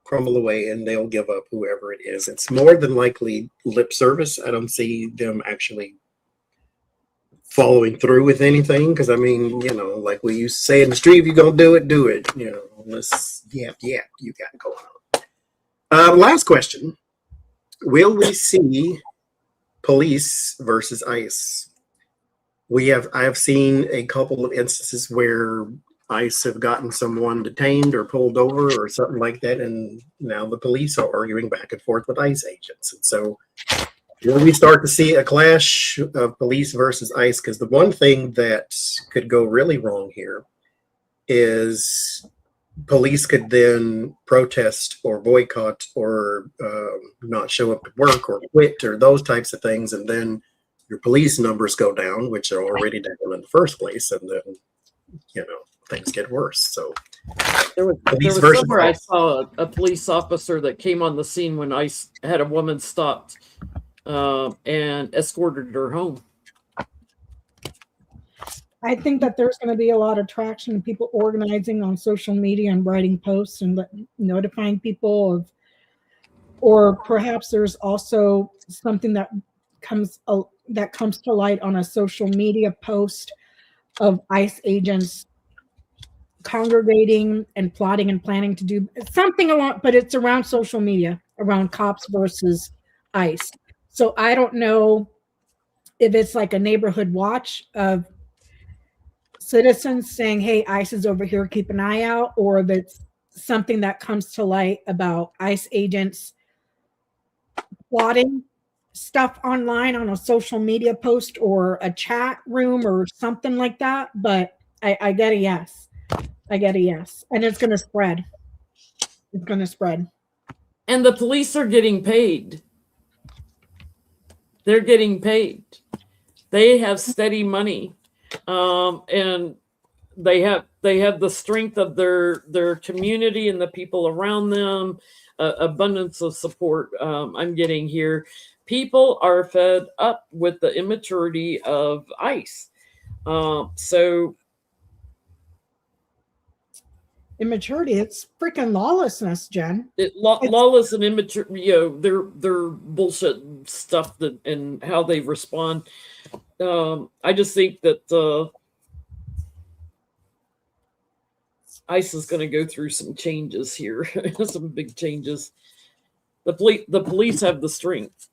crumble away and they'll give up whoever it is. It's more than likely lip service. I don't see them actually following through with anything, because I mean, like we used to say in the street, if you're gonna do it, unless you got going on. Last question: will we see police versus ICE? I have seen a couple of instances where ICE have gotten someone detained or pulled over or something like that, and now the police are arguing back and forth with ICE agents. And so will we start to see a clash of police versus ICE? Because the one thing that could go really wrong here is police could then protest or boycott or not show up to work or quit or those types of things. And then your police numbers go down, which are already down in the first place. And then, things get worse. So There was somewhere I saw a police officer that came on the scene when ICE had a woman stopped and escorted her home. I think that there's going to be a lot of traction and people organizing on social media and writing posts and notifying people of, or perhaps there's also something that comes to light on a social media post of ICE agents congregating and plotting and planning to do something along, but it's around social media, around cops versus ICE. So I don't know if it's like a neighborhood watch of citizens saying, hey, ICE is over here, keep an eye out, or if it's something that comes to light about ICE agents plotting stuff online on a social media post or a chat room or something like that. But I get a yes. I get a yes. And it's going to spread. It's going to spread. And the police are getting paid. They're getting paid. They have steady money. And they have the strength of their community and the people around them, abundance of support. I'm getting here. People are fed up with the immaturity of ICE. So immaturity, it's freaking lawlessness, Jen. Lawless and immature, their bullshit stuff and how they respond. I just think that ICE is going to go through some changes here, some big changes. The police have the strength.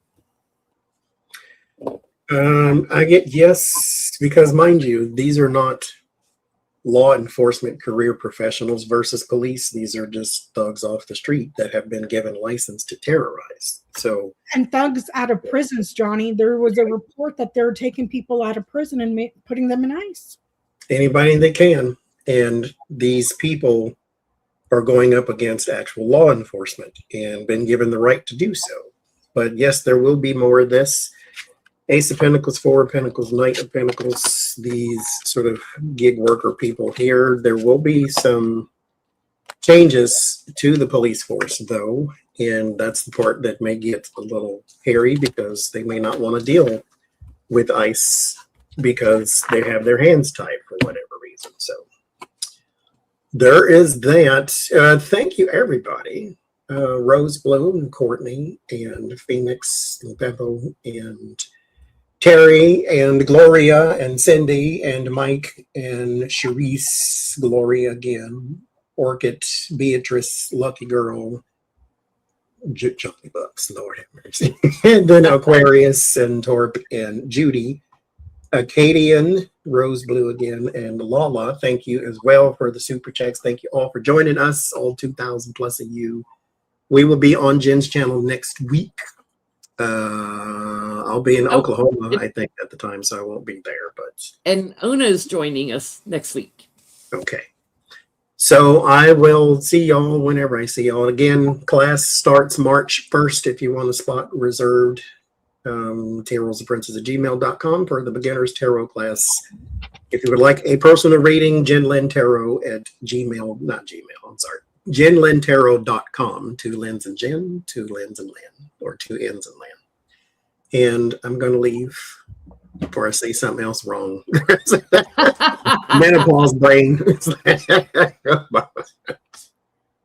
I get yes, because mind you, these are not law enforcement career professionals versus police. These are just thugs off the street that have been given license to terrorize. So, and thugs out of prisons, Johnny. There was a report that they're taking people out of prison and putting them in ICE. anybody that can, and these people are going up against actual law enforcement and been given the right to do so. But yes, there will be more of this. Ace of Pentacles, Four of Pentacles, Knight of Pentacles, these sort of gig worker people here. There will be some changes to the police force, though, and that's the part that may get a little hairy because they may not want to deal with ICE because they have their hands tied for whatever reason. So there is that. Thank you, everybody. Rose Bloom, Courtney, and Phoenix, and Beppo, and Terry, and Gloria, and Cindy, and Mike, and Charisse, Gloria again, Orchid, Beatrice, Lucky Girl, Johnny Bucks, Lord have mercy. And then Aquarius, and Torp, and Judy, Acadian, Rose Blue again, and Lala. Thank you as well for the super checks. Thank you all for joining us, all 2,000 plus of you. We will be on Jen's channel next week. I'll be in Oklahoma, I think, at the time, so I won't be there. But And Ona's joining us next week. okay. So I will see y'all whenever I see y'all. Again, class starts March 1st if you want a spot reserved. tarotsprinces@gmail.com for the beginner's tarot class. If you would like a personal reading, JenLynTarot at Gmail, not Gmail, I'm sorry. JenLynTarot.com, 2 Lyns and Jen, 2 Lyns and Lynn, or 2 N's and Lynn. And I'm going to leave before I say something else wrong. Menopause brain.